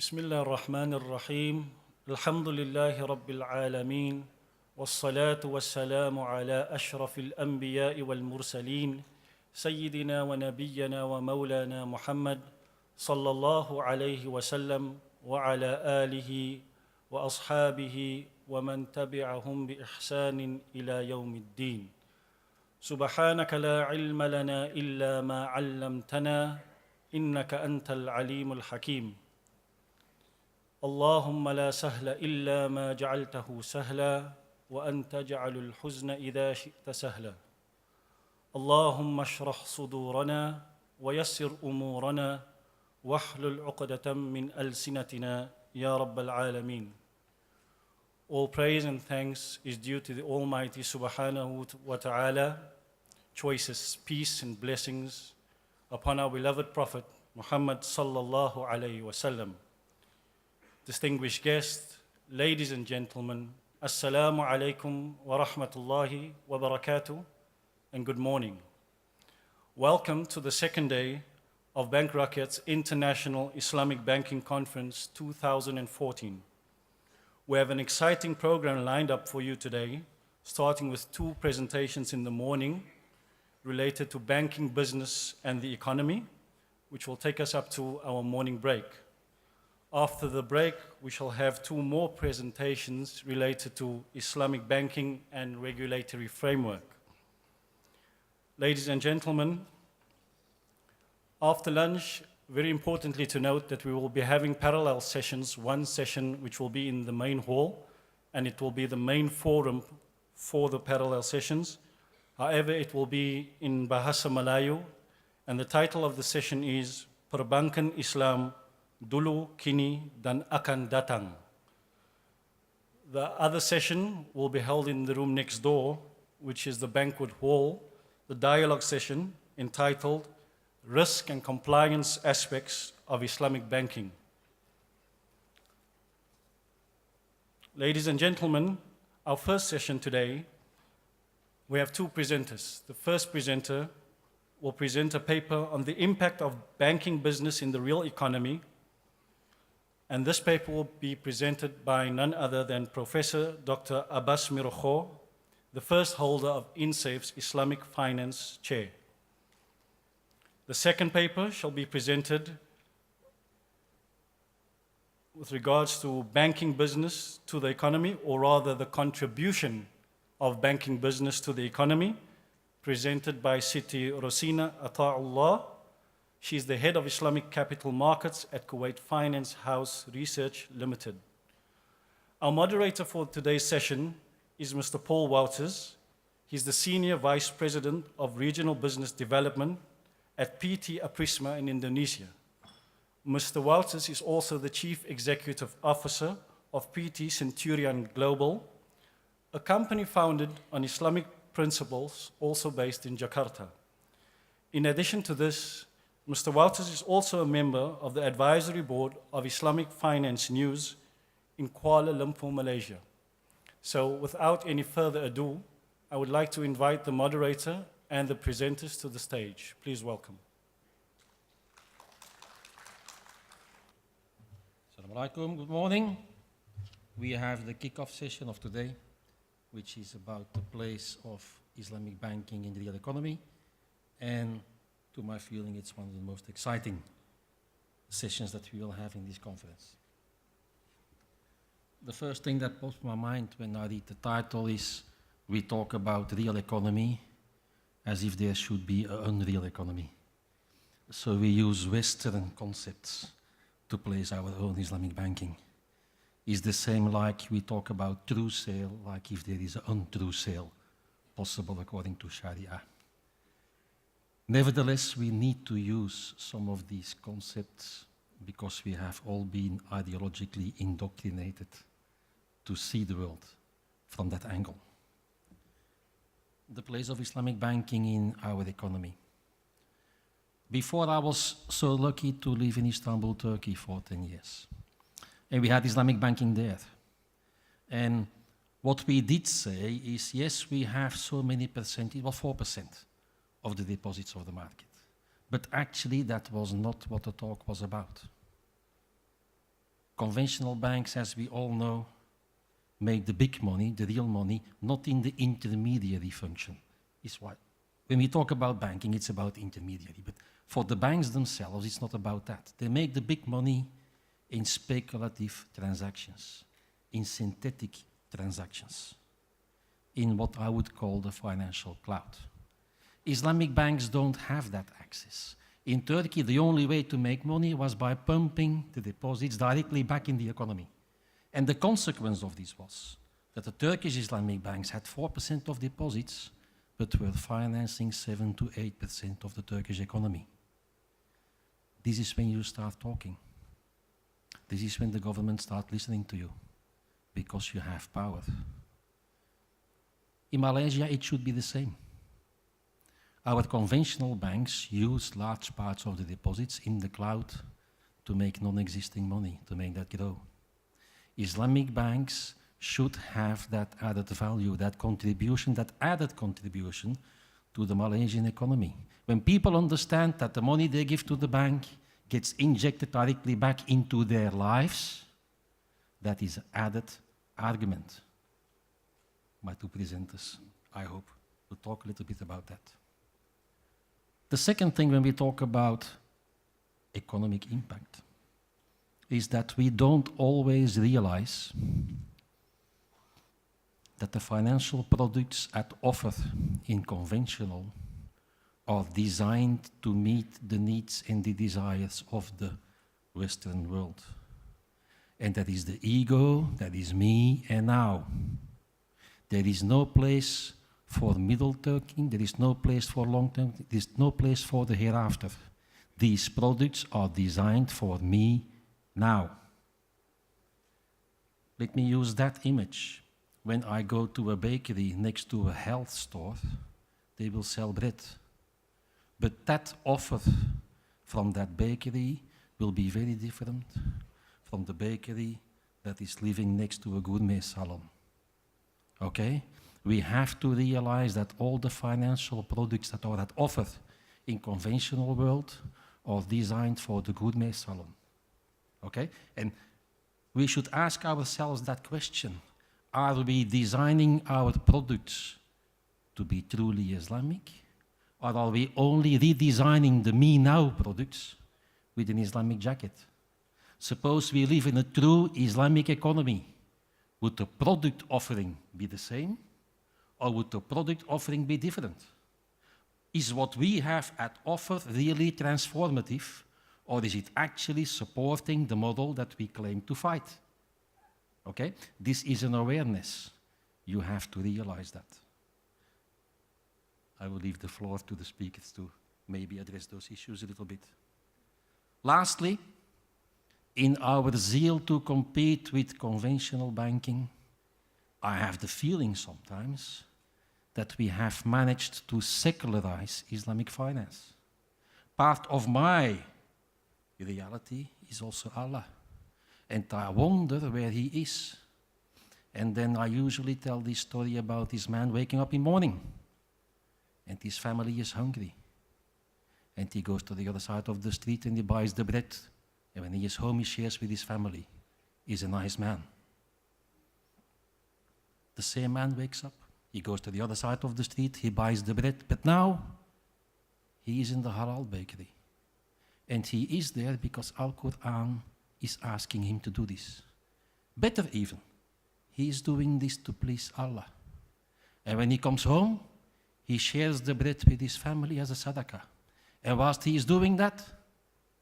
بسم الله الرحمن الرحيم الحمد لله رب العالمين والصلاة والسلام على أشرف الأنبياء والمرسلين سيدنا ونبينا ومولانا محمد صلى الله عليه وسلم وعلى آله وأصحابه ومن تبعهم بإحسان إلى يوم الدين سبحانك لا علم لنا إلا ما علمتنا إنك أنت العليم الحكيم اللهم لا سهل إلا ما جعلته سهلا وأنت تجعل الحزن إذا شئت سهلا اللهم اشرح صدورنا ويسر أمورنا واحلل عقدة من ألسنتنا يا رب العالمين. All praise and thanks is due to the Almighty Subhanahu wa Ta'ala. Choicest peace and blessings upon our beloved Prophet Muhammad sallallahu alayhi wa sallam. Distinguished guests, ladies and gentlemen, Assalamu alaikum wa rahmatullahi wa barakatuh, and good morning. Welcome to the second day of Bank Rakyat's International Islamic Banking Conference 2014. We have an exciting program lined up for you today, starting with two presentations in the morning related to banking, business, and the economy, which will take us up to our morning break. After the break, we shall have two more presentations related to Islamic banking and regulatory framework. Ladies and gentlemen, after lunch, very importantly to note that we will be having parallel sessions, one session which will be in the main hall, and it will be the main forum for the parallel sessions. However, it will be in Bahasa Melayu, and the title of the session is Perbankan Islam Dulu, Kini, dan Akan Datang. The other session will be held in the room next door, which is the banquet hall, the dialogue session entitled Risk and Compliance Aspects of Islamic Banking. Ladies and gentlemen, our first session today, we have two presenters. The first presenter will present a paper on the impact of banking business in the real economy. And this paper will be presented by none other than Professor Dr. Abbas Mirojo, the first holder of INSAFE's Islamic Finance Chair. The second paper shall be presented with regards to banking business to the economy, or rather the contribution of banking business to the economy, presented by Siti Rosina Ata'ullah. She is the head of Islamic Capital Markets at Kuwait Finance House Research Limited. Our moderator for today's session is Mr. Paul Wouters. He's the Senior Vice President of Regional Business Development at PT Aprisma in Indonesia. Mr. Wouters is also the Chief Executive Officer of PT Centurion Global, a company founded on Islamic principles, also based in Jakarta. In addition to this, Mr. Wouters is also a member of the Advisory Board of Islamic Finance News in Kuala Lumpur, Malaysia. So without any further ado, I would like to invite the moderator and the presenters to the stage. Please welcome. Assalamu alaikum, good morning. We have the kickoff session of today, which is about the place of Islamic banking in the real economy, and to my feeling, it's one of the most exciting sessions that we will have in this conference. The first thing that pops my mind when I read the title is we talk about real economy as if there should be an unreal economy. So we use Western concepts to place our own Islamic banking. It's the same like we talk about true sale, like if there is an untrue sale possible according to Sharia. Nevertheless, we need to use some of these concepts because we have all been ideologically indoctrinated to see the world from that angle. The place of Islamic banking in our economy. Before, I was so lucky to live in Istanbul, Turkey for 10 years. And we had Islamic banking there. And what we did say is, yes, we have so many percentage, well, 4% of the deposits of the market. But actually, that was not what the talk was about. Conventional banks, as we all know, make the big money, the real money, not in the intermediary function. Is what when we talk about banking, it's about intermediary. But for the banks themselves, it's not about that. They make the big money in speculative transactions, in synthetic transactions, in what I would call the financial cloud. Islamic banks don't have that access. In Turkey, the only way to make money was by pumping the deposits directly back in the economy. And the consequence of this was that the Turkish Islamic banks had 4% of deposits, but were financing 7 to 8% of the Turkish economy. This is when you start talking. This is when the government starts listening to you, because you have power. In Malaysia, it should be the same. Our conventional banks use large parts of the deposits in the cloud to make non-existing money, to make that grow. Islamic banks should have that added value, that contribution, that added contribution to the Malaysian economy. When people understand that the money they give to the bank gets injected directly back into their lives, that is an added argument. My two presenters, I hope, will talk a little bit about that. The second thing when we talk about economic impact is that we don't always realize that the financial products at offer in conventional are designed to meet the needs and the desires of the Western world. And that is the ego, that is me and now. There is no place for middle thinking, there is no place for long term, there is no place for the hereafter. These products are designed for me now. Let me use that image. When I go to a bakery next to a health store, they will sell bread. But that offer from that bakery will be very different from the bakery that is living next to a gourmet salon. Okay? We have to realize that all the financial products that are at offer in conventional world are designed for the gourmet salon. Okay? And we should ask ourselves that question. Are we designing our products to be truly Islamic? Or are we only redesigning the Me Now products with an Islamic jacket? Suppose we live in a true Islamic economy. Would the product offering be the same? Or would the product offering be different? Is what we have at offer really transformative? Or is it actually supporting the model that we claim to fight? Okay? This is an awareness. You have to realize that. I will leave the floor to the speakers to maybe address those issues a little bit. Lastly, in our zeal to compete with conventional banking, I have the feeling sometimes that we have managed to secularize Islamic finance. Part of my reality is also Allah. And I wonder where he is. And then I usually tell this story about this man waking up in the morning. And his family is hungry. And he goes to the other side of the street and he buys the bread. And when he is home, he shares with his family. He's a nice man. The same man wakes up. He goes to the other side of the street. He buys the bread. But now, he is in the halal bakery. And he is there because Al-Quran is asking him to do this. Better even, he is doing this to please Allah. And when he comes home, he shares the bread with his family as a sadaqah. And whilst he is doing that,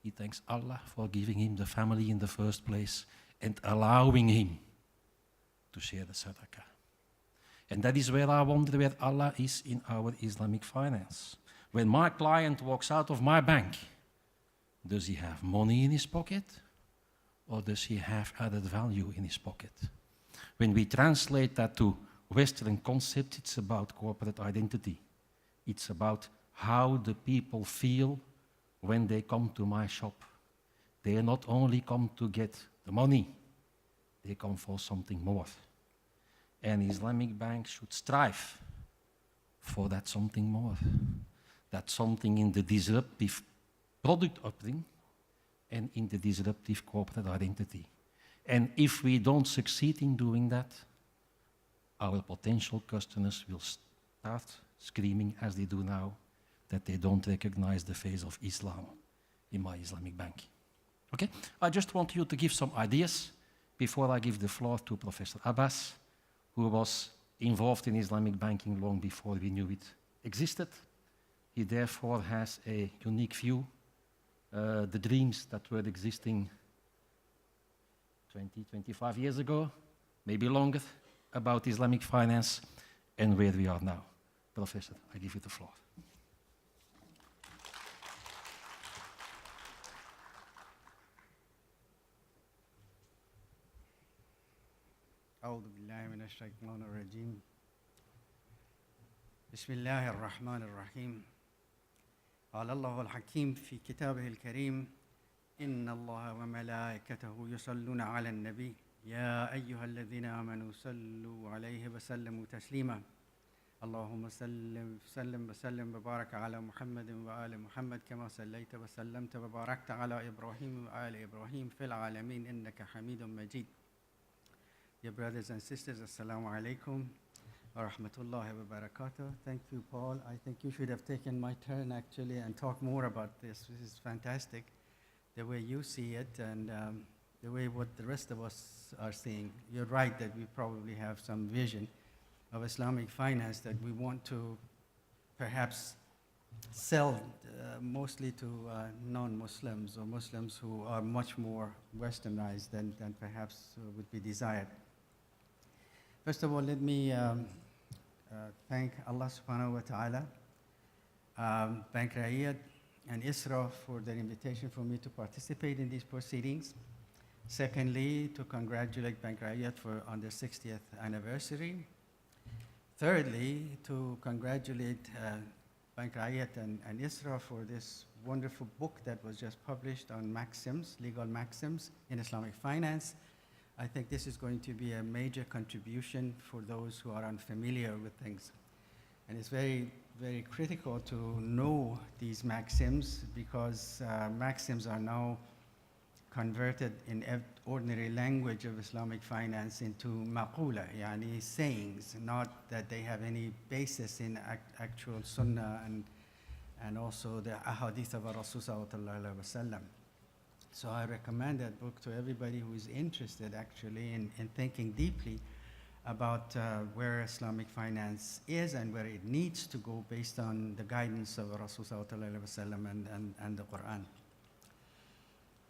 he thanks Allah for giving him the family in the first place and allowing him to share the sadaqah. And that is where I wonder where Allah is in our Islamic finance. When my client walks out of my bank, does he have money in his pocket? Or does he have added value in his pocket? When we translate that to Western concepts, it's about corporate identity. It's about how the people feel when they come to my shop. They not only come to get the money, they come for something more. And Islamic banks should strive for that something more. That something in the disruptive product offering and in the disruptive corporate identity. And if we don't succeed in doing that, our potential customers will start screaming, as they do now, that they don't recognize the face of Islam in my Islamic bank. Okay? I just want you to give some ideas before I give the floor to Professor Abbas, who was involved in Islamic banking long before we knew it existed. He therefore has a unique view. The dreams that were existing 20, 25 years ago, maybe longer, about Islamic finance and where we are now. Professor, I give you the floor. أعوذ بالله من الشيطان الرجيم بسم الله الرحمن الرحيم قال الله الحكيم في كتابه الكريم إن الله وملائكته يصلون على النبي يا أيها الذين آمنوا صلوا عليه وسلموا تسليما اللهم سلم وسلم وبارك على محمد وآل محمد كما صليت وسلمت وباركت على إبراهيم وآل إبراهيم في العالمين إنك حميد مجيد. Dear brothers and sisters, Assalamu alaikum wa rahmatullahi wa barakatuh. Thank you, Paul. I think you should have taken my turn actually and talk more about this. This is fantastic, the way you see it and the way what the rest of us are seeing. You're right that we probably have some vision of Islamic finance that we want to perhaps sell mostly to non-Muslims or Muslims who are much more westernized than perhaps would be desired. First of all, let me thank Allah subhanahu wa ta'ala, Bank Rakyat and ISRA for their invitation for me to participate in these proceedings. Secondly, to congratulate Bank Rakyat on their 60th anniversary. Thirdly, to congratulate Bank Rakyat and ISRA for this wonderful book that was just published on maxims, legal maxims in Islamic finance. I think this is going to be a major contribution for those who are unfamiliar with things. And it's very, very critical to know these maxims because maxims are now converted in ordinary language of Islamic finance into maqula, yani sayings, not that they have any basis in actual sunnah and also the ahadith of Rasul sallallahu alaihi wasallam. So I recommend that book to everybody who is interested actually in thinking deeply about where Islamic finance is and where it needs to go based on the guidance of Rasul sallallahu alaihi wasallam and the Quran.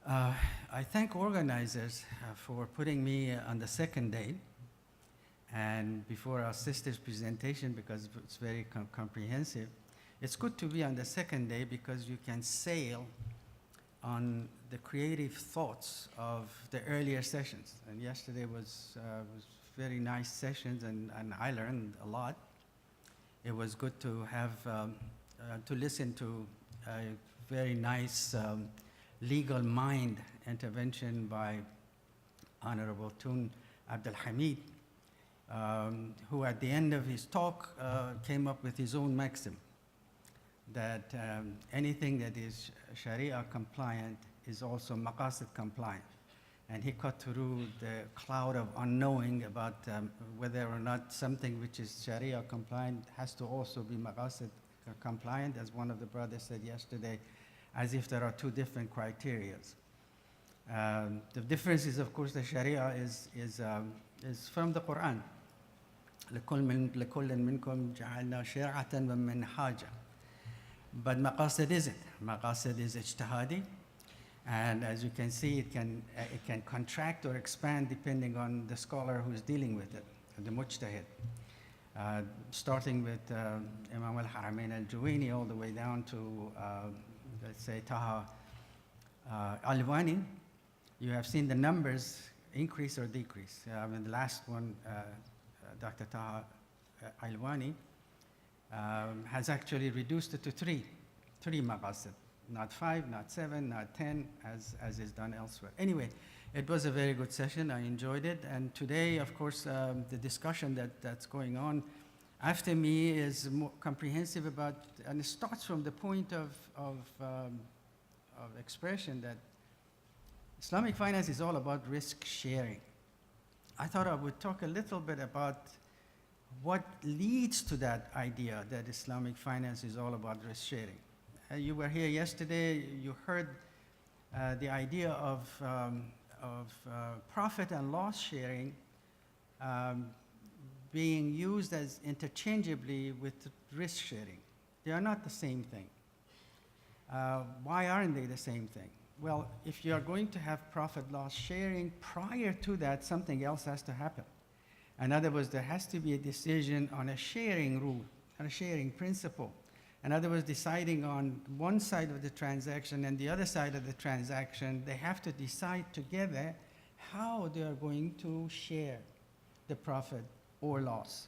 I thank organizers for putting me on the second day and before our sister's presentation because it's very comprehensive. It's good to be on the second day because you can sail on the creative thoughts of the earlier sessions. And yesterday was very nice sessions and I learned a lot. It was good to have, to listen to a very nice legal mind intervention by Honorable Tun Abdul Hamid, who at the end of his talk came up with his own maxim that anything that is Sharia compliant is also maqasid compliant. And he cut through the cloud of unknowing about whether or not something which is Sharia compliant has to also be maqasid compliant, as one of the brothers said yesterday, as if there are two different criteria. The difference is, of course, the Sharia is from the Quran. لكل منكم جعلنا شرعة ومنهاجا. But maqasid isn't. Maqasid is ijtihadi. And as you can see, it can contract or expand depending on the scholar who's dealing with it, the mujtahid. Starting with Imam al-Haramain al-Juwayni all the way down to, let's say, Taha Alwani, you have seen the numbers increase or decrease. I mean, the last one, Dr. Taha Alwani, has actually reduced it to three maqasid. Not 5, not 7, not 10, as is done elsewhere. Anyway, it was a very good session. I enjoyed it. And today, of course, the discussion that's going on after me is more comprehensive about, and it starts from the point of expression that Islamic finance is all about risk sharing. I thought I would talk a little bit about what leads to that idea that Islamic finance is all about risk sharing. You were here yesterday, you heard the idea of profit and loss sharing being used as interchangeably with risk sharing. They are not the same thing. Why aren't they the same thing? Well, if you are going to have profit-loss sharing, prior to that, something else has to happen. In other words, there has to be a decision on a sharing rule, on a sharing principle. In other words, deciding on one side of the transaction and the other side of the transaction, they have to decide together how they are going to share the profit or loss.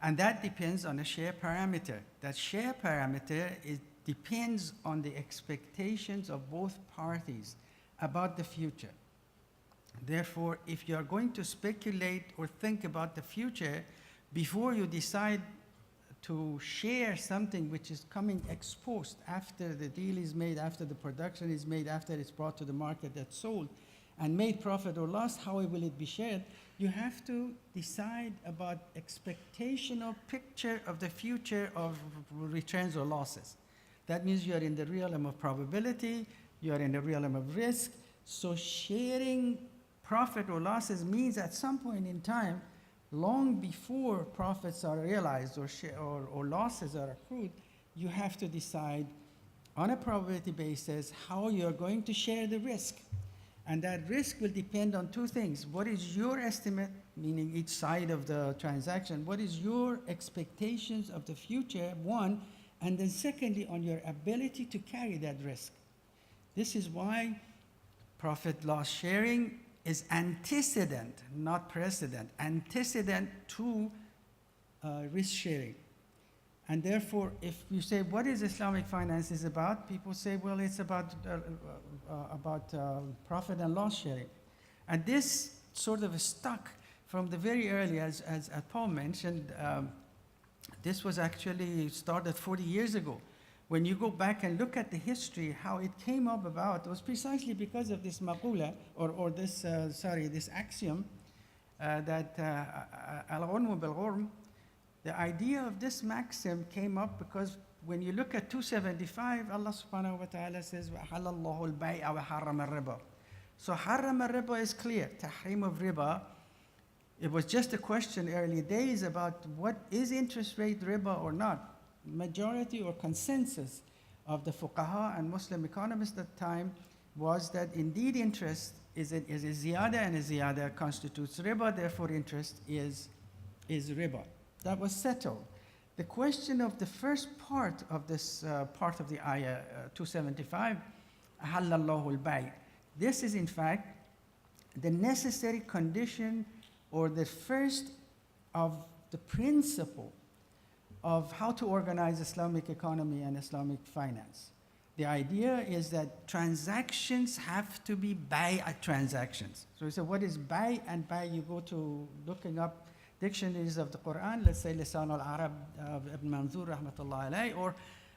And that depends on a share parameter. That share parameter depends on the expectations of both parties about the future. Therefore, if you are going to speculate or think about the future before you decide to share something which is coming ex post, after the deal is made, after the production is made, after it's brought to the market, that's sold, and made profit or loss, how will it be shared? You have to decide about expectational picture of the future of returns or losses. That means you are in the realm of probability, you are in the realm of risk. So sharing profit or losses means at some point in time, long before profits are realized or losses are accrued, you have to decide on a probability basis how you're going to share the risk. And that risk will depend on two things. What is your estimate, meaning each side of the transaction? What is your expectations of the future, one, and then secondly, on your ability to carry that risk. This is why profit-loss sharing is antecedent, not precedent, antecedent to risk sharing. And therefore, if you say, what is Islamic finance is about? People say, well, it's about profit and loss sharing. And this sort of stuck from the very early, as Paul mentioned. This was actually started 40 years ago. When you go back and look at the history, how it came up about, was precisely because of this maqula, or this axiom, that al-ghunm bil-ghurm. The idea of this maxim came up because when you look at 275, Allah subhanahu wa ta'ala says, وَحَلَّ اللَّهُ الْبَيْعَ وَحَرَّمَ الرِّبَى. So harram al-riba is clear, tahrim of riba. It was just a question early days about what is interest rate riba or not. Majority or consensus of the fuqaha and Muslim economists at the time was that indeed interest is a ziyada, and a ziyada constitutes riba, therefore interest is riba. That was settled. The question of the first part of this part of the ayah 275, أَحَلَّ اللَّهُ الْبَيْعَ. This is in fact the necessary condition or the first of the principle of how to organize Islamic economy and Islamic finance. The idea is that transactions have to be bay' transactions. So we say, what is bay' and bay'? You go to looking up dictionaries of the Quran, let's say Lisan al-Arab of Ibn Manzur rahmatullah alayh,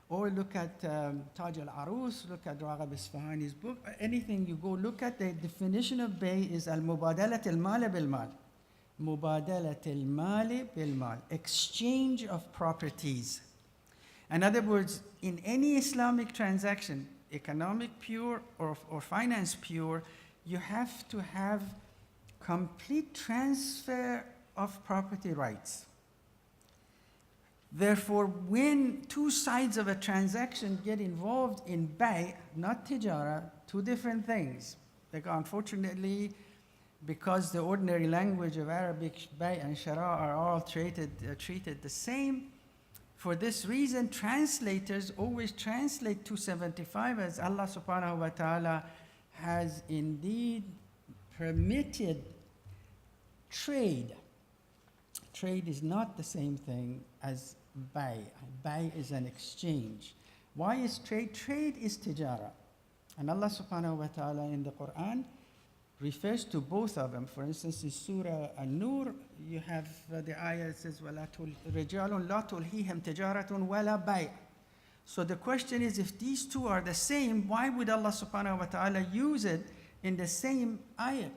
or look at Taj al-Arus, look at Raghab Isfahani's book, anything you go look at, the definition of bay' is al-mubadalat al-mal bil-mal. Mubadalat al-mal bil-mal, exchange of properties. In other words, in any Islamic transaction, economic pure or finance pure, you have to have complete transfer of property rights. Therefore, when two sides of a transaction get involved in bay', not tijara, two different things. Like unfortunately, because the ordinary language of Arabic, bay' and shara are all treated the same, for this reason, translators always translate 275 as Allah subhanahu wa ta'ala has indeed permitted trade. Trade is not the same thing as bay'. Bay' is an exchange. Why is trade? Trade is tijara. And Allah subhanahu wa ta'ala in the Quran refers to both of them. For instance, in Surah An-Nur, you have the ayah that says, رِجَالٌ لَا تُلْهِيهِمْ تِجَارَةٌ وَلَا بَيْعٌ. So the question is, if these two are the same, why would Allah subhanahu wa ta'ala use it in the same ayah.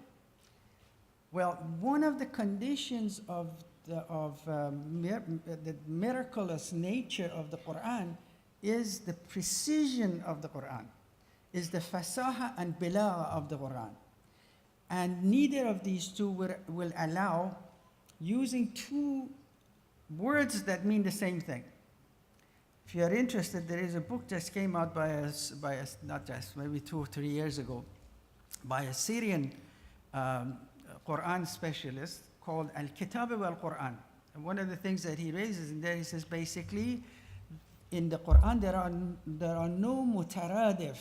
Well, one of the conditions of the miraculous nature of the Quran is the precision of the Quran, is the fasaha and bilagha of the Quran. And neither of these two will allow using two words that mean the same thing. If you are interested, there is a book just came out by us, not just, maybe 2 or 3 years ago, by a Syrian Quran specialist called Al-Kitab wal-Quran. And one of the things that he raises in there, he says basically, in the Quran there are no mutaradif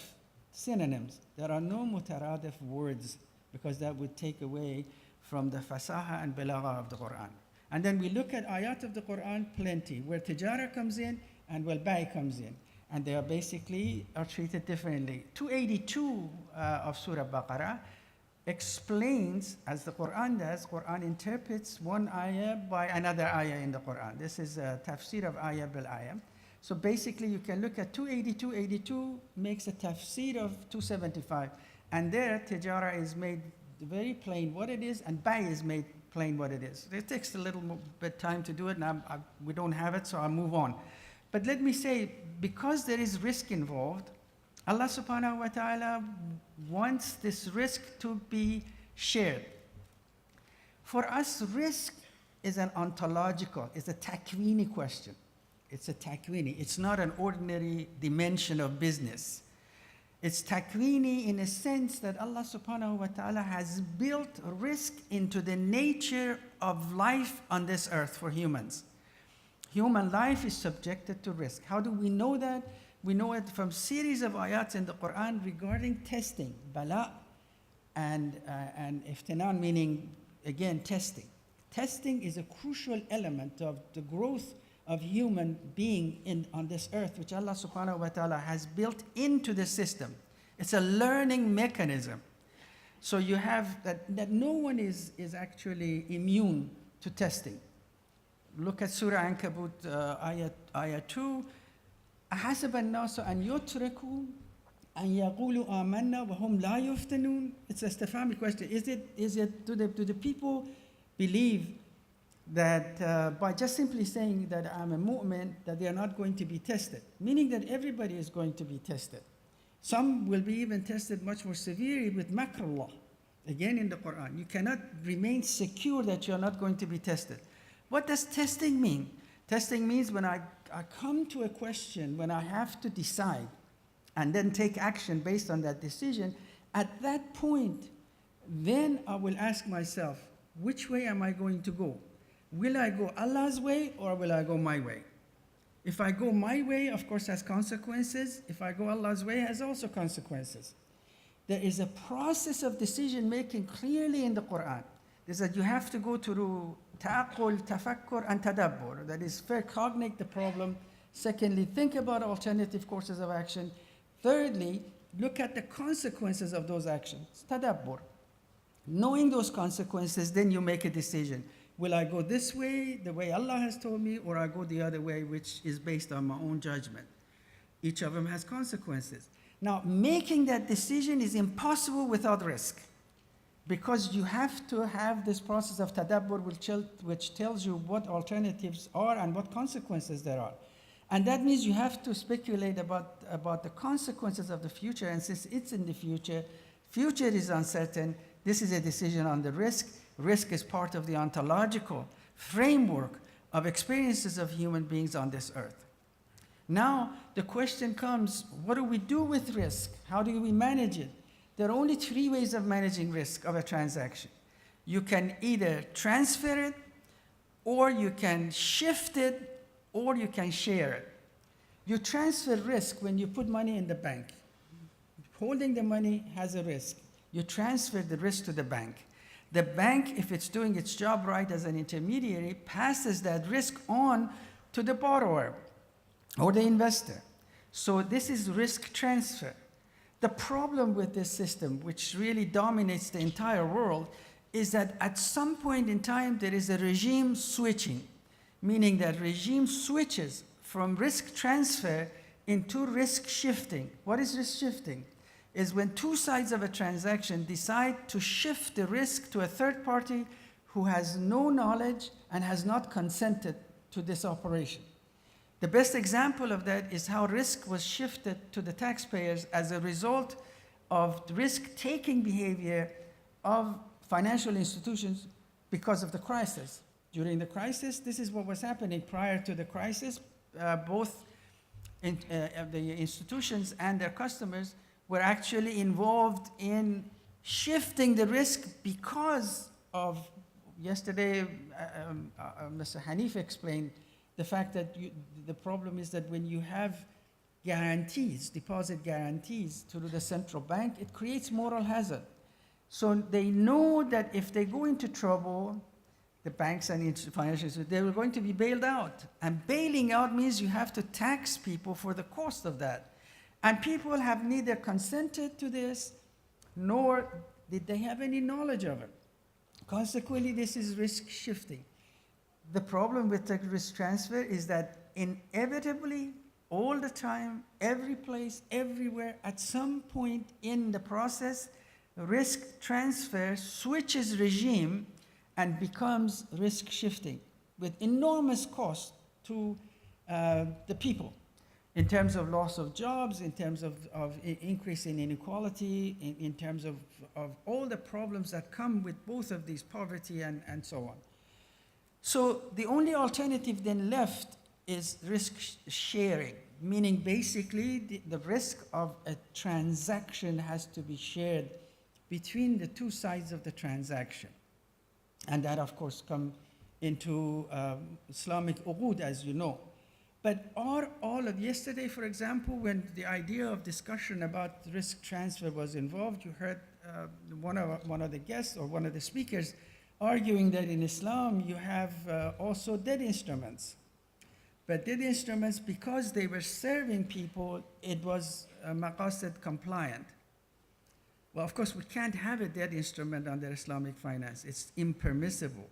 synonyms. There are no mutaradif words, because that would take away from the fasaha and balagha of the Quran. And then we look at ayat of the Quran, plenty, where tijara comes in and where bay comes in. And they are basically treated differently. 282 of Surah Baqarah explains, as the Quran does, Quran interprets one ayah by another ayah in the Quran. This is a tafsir of ayah bil ayah. So basically you can look at 282 makes a tafsir of 275. And there tijara is made very plain what it is, and bay is made plain what it is. It takes a little bit time to do it, and we don't have it, so I'll move on. But let me say, because there is risk involved, Allah subhanahu wa ta'ala wants this risk to be shared. For us, risk is an ontological, it's a takwini question. It's a takwini. It's not an ordinary dimension of business. It's takwini in a sense that Allah subhanahu wa ta'ala has built risk into the nature of life on this earth for humans. Human life is subjected to risk. How do we know that? We know it from series of ayats in the Quran regarding testing, bala and iftinan, meaning, again, testing. Testing is a crucial element of the growth of human being on this earth, which Allah subhanahu wa ta'ala has built into the system. It's a learning mechanism. So you have that no one is actually immune to testing. Look at Surah Ankabut, ayah 2. أَحَسَبَ النَّاسُ أَنْ يُتْرَكُوا أَنْ يَقُولُوا آمَنَّا وَهُمْ لَا يُفْتَنُونَ. It's a Stefani question. Do the people believe that by just simply saying that I'm a mu'min, that they are not going to be tested? Meaning that everybody is going to be tested. Some will be even tested much more severely with makrullah. Again in the Quran, you cannot remain secure that you're not going to be tested. What does testing mean? Testing means when I come to a question, when I have to decide and then take action based on that decision, at that point, then I will ask myself, which way am I going to go? Will I go Allah's way or will I go my way? If I go my way, of course, has consequences. If I go Allah's way, has also consequences. There is a process of decision making clearly in the Quran. There's that you have to go through ta'aqul, tafakkur, and tadabbur. That is, first cognate the problem. Secondly, think about alternative courses of action. Thirdly, look at the consequences of those actions. Tadabbur. Knowing those consequences, then you make a decision. Will I go this way, the way Allah has told me, or I go the other way, which is based on my own judgment? Each of them has consequences. Now, making that decision is impossible without risk, because you have to have this process of tadabbur, which tells you what alternatives are and what consequences there are. And that means you have to speculate about the consequences of the future, and since it's in the future is uncertain, this is a decision on the risk. Risk is part of the ontological framework of experiences of human beings on this earth. Now, the question comes, what do we do with risk? How do we manage it? There are only 3 ways of managing risk of a transaction. You can either transfer it, or you can shift it, or you can share it. You transfer risk when you put money in the bank. Holding the money has a risk. You transfer the risk to the bank. The bank, if it's doing its job right as an intermediary, passes that risk on to the borrower or the investor. So this is risk transfer. The problem with this system, which really dominates the entire world, is that at some point in time there is a regime switching, meaning that regime switches from risk transfer into risk shifting. What is risk shifting? is when two sides of a transaction decide to shift the risk to a third party who has no knowledge and has not consented to this operation. The best example of that is how risk was shifted to the taxpayers as a result of risk-taking behavior of financial institutions because of the crisis. During the crisis, this is what was happening. Prior to the crisis, both the institutions and their customers were actually involved in shifting the risk because of, yesterday, Mr. Hanif explained the fact that the problem is that when you have guarantees, deposit guarantees through the central bank, it creates moral hazard. So they know that if they go into trouble, the banks and financial institutions, they were going to be bailed out. And bailing out means you have to tax people for the cost of that. And people have neither consented to this, nor did they have any knowledge of it. Consequently, this is risk shifting. The problem with the risk transfer is that inevitably, all the time, every place, everywhere, at some point in the process, risk transfer switches regime and becomes risk shifting with enormous cost to the people in terms of loss of jobs, in terms of increase in inequality, in terms of all the problems that come with both of these, poverty and so on. So the only alternative then left is risk sharing, meaning basically the risk of a transaction has to be shared between the two sides of the transaction. And that, of course, come into Islamic uqud, as you know. But are all of yesterday, for example, when the idea of discussion about risk transfer was involved, you heard one of the guests or one of the speakers arguing that in Islam you have also debt instruments. But debt instruments, because they were serving people, it was maqasid compliant. Well, of course, we can't have a debt instrument under Islamic finance. It's impermissible.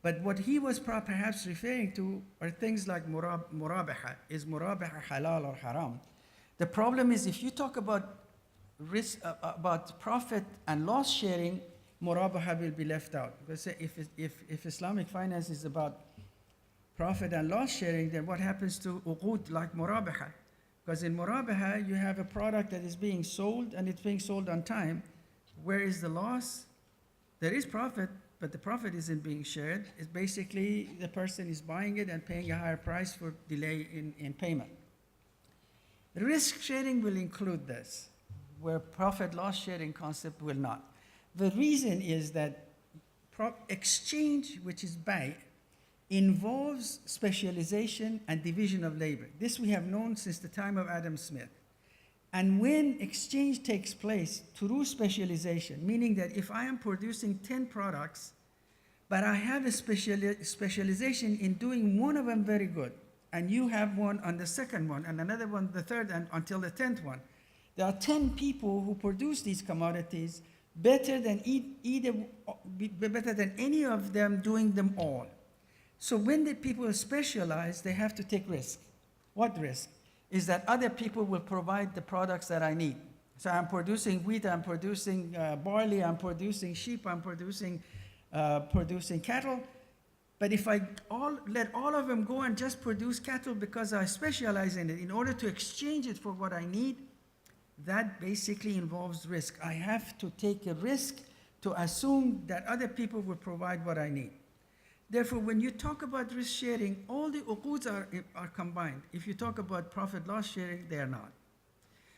But what he was perhaps referring to are things like murabaha. Is murabaha halal or haram? The problem is if you talk about risk, about profit and loss sharing, murabaha will be left out. Because if Islamic finance is about profit and loss sharing, then what happens to uqud like murabaha? Because in murabaha, you have a product that is being sold and it's being sold on time. Where is the loss? There is profit, but the profit isn't being shared. It's basically the person is buying it and paying a higher price for delay in payment. Risk sharing will include this, where profit loss sharing concept will not. The reason is that exchange, which is bay, involves specialization and division of labor. This we have known since the time of Adam Smith. And when exchange takes place through specialization, meaning that if I am producing 10 products, but I have a specialization in doing one of them very good, and you have one on the second one, and another one the third, and until the 10th one. There are 10 people who produce these commodities better than better than any of them doing them all. So when the people specialize, they have to take risk. What risk? Is that other people will provide the products that I need. So I'm producing wheat, I'm producing barley, I'm producing sheep, I'm producing cattle. But if I let all of them go and just produce cattle because I specialize in it, in order to exchange it for what I need, that basically involves risk. I have to take a risk to assume that other people will provide what I need. Therefore, when you talk about risk sharing, all the uquds are combined. If you talk about profit loss sharing, they are not.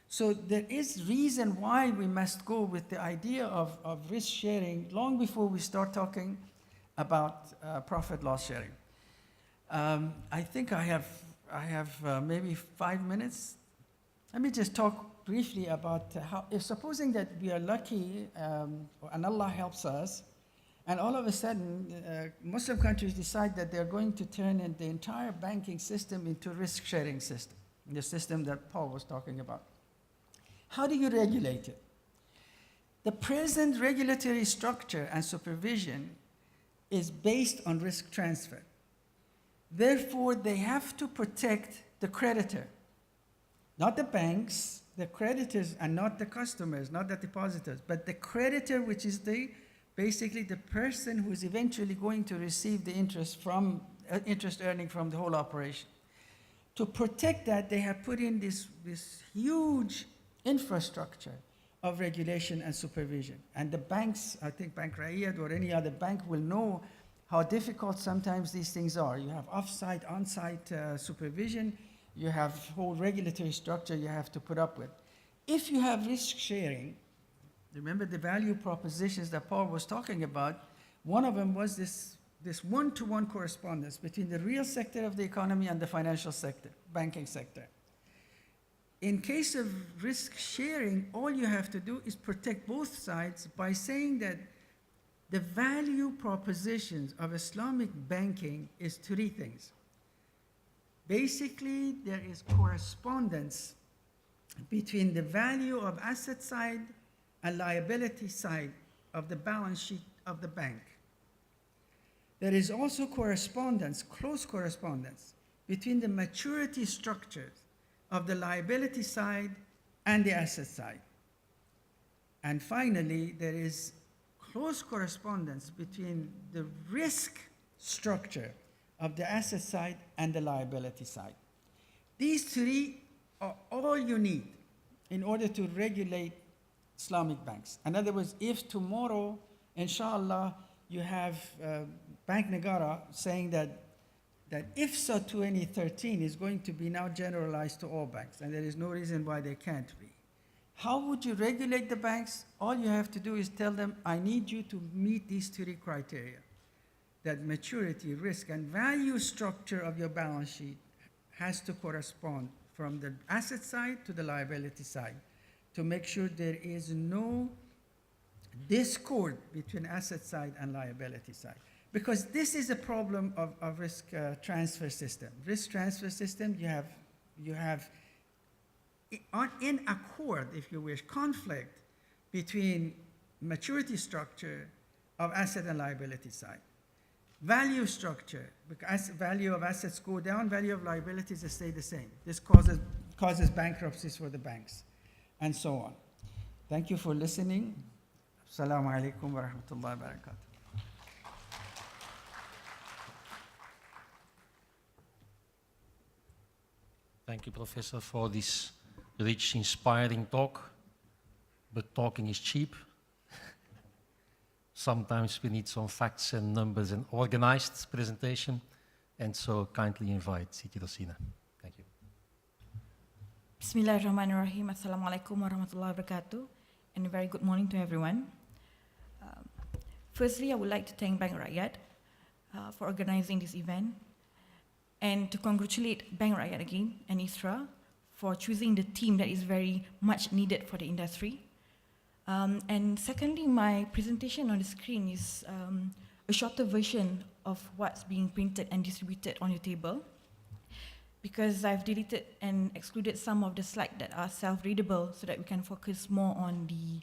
So there is reason why we must go with the idea of risk sharing long before we start talking about profit loss sharing. I think I have maybe 5 minutes. Let me just talk briefly about how, if supposing that we are lucky and Allah helps us, and all of a sudden, Muslim countries decide that they're going to turn the entire banking system into a risk-sharing system, the system that Paul was talking about. How do you regulate it? The present regulatory structure and supervision is based on risk transfer. Therefore, they have to protect the creditor, not the banks, the creditors and not the customers, not the depositors, but the creditor, which is basically the person who is eventually going to receive the interest earning from the whole operation. To protect that, they have put in this huge infrastructure of regulation and supervision. And the banks, I think Bank Rakyat or any other bank will know how difficult sometimes these things are. You have off-site, on-site supervision, you have whole regulatory structure you have to put up with. If you have risk sharing, remember the value propositions that Paul was talking about, one of them was this one-to-one correspondence between the real sector of the economy and the financial sector, banking sector. In case of risk sharing, all you have to do is protect both sides by saying that the value propositions of Islamic banking is three things. Basically, there is correspondence between the value of asset side and liability side of the balance sheet of the bank. There is also correspondence, close correspondence, between the maturity structures of the liability side and the asset side. And finally, there is close correspondence between the risk structure of the asset side and the liability side. These three are all you need in order to regulate Islamic banks. In other words, if tomorrow, inshallah, you have Bank Negara saying that IFSA 2013 is going to be now generalized to all banks, and there is no reason why they can't be. How would you regulate the banks? All you have to do is tell them, I need you to meet these three criteria, that maturity, risk, and value structure of your balance sheet has to correspond from the asset side to the liability side to make sure there is no discord between asset side and liability side. Because this is a problem of risk transfer system. Risk transfer system, you have in accord, if you wish, conflict between maturity structure of asset and liability side. Value structure, because value of assets go down, value of liabilities stay the same. This causes bankruptcies for the banks, and so on. Thank you for listening. Assalamu alaikum wa rahmatullahi wa barakatuh. Thank you, Professor, for this rich, inspiring talk. But talking is cheap. Sometimes we need some facts and numbers and organized presentation. And so kindly invite Siti Rosina. Thank you. Bismillahirrahmanirrahim. Assalamualaikum warahmatullahi wabarakatuh. And a very good morning to everyone. Firstly, I would like to thank Bank Rakyat for organizing this event, and to congratulate Bank Rakyat again and ISRA for choosing the team that is very much needed for the industry. And secondly, my presentation on the screen is a shorter version of what's being printed and distributed on your table, because I've deleted and excluded some of the slides that are self-readable so that we can focus more on the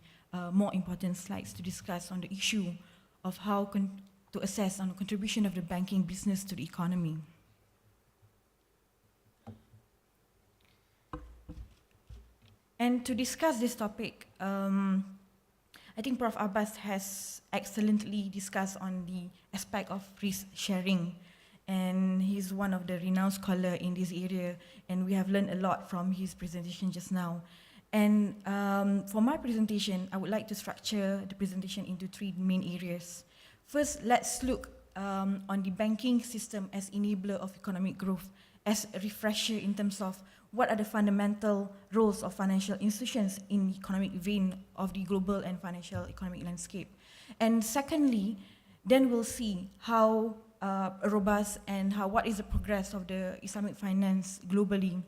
more important slides to discuss on the issue of how to assess on the contribution of the banking business to the economy. And to discuss this topic, I think Prof. Abbas has excellently discussed on the aspect of risk sharing, and he's one of the renowned scholars in this area, and we have learned a lot from his presentation just now. And for my presentation, I would like to structure the presentation into three main areas. First, let's look on the banking system as enabler of economic growth, as a refresher in terms of what are the fundamental roles of financial institutions in the economic vein of the global and financial economic landscape. And secondly, then we'll see how robust and what is the progress of the Islamic finance globally.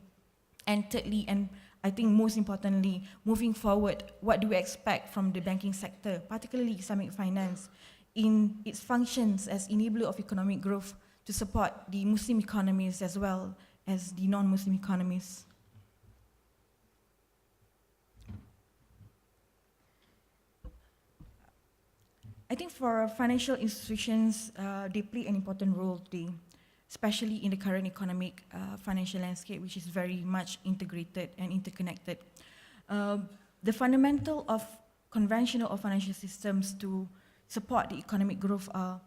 And thirdly, and I think most importantly, moving forward, what do we expect from the banking sector, particularly Islamic finance, in its functions as enabler of economic growth to support the Muslim economies as well as the non-Muslim economies. I think for financial institutions, they play an important role today, especially in the current economic financial landscape, which is very much integrated and interconnected. The fundamental of conventional or financial systems to support the economic growth are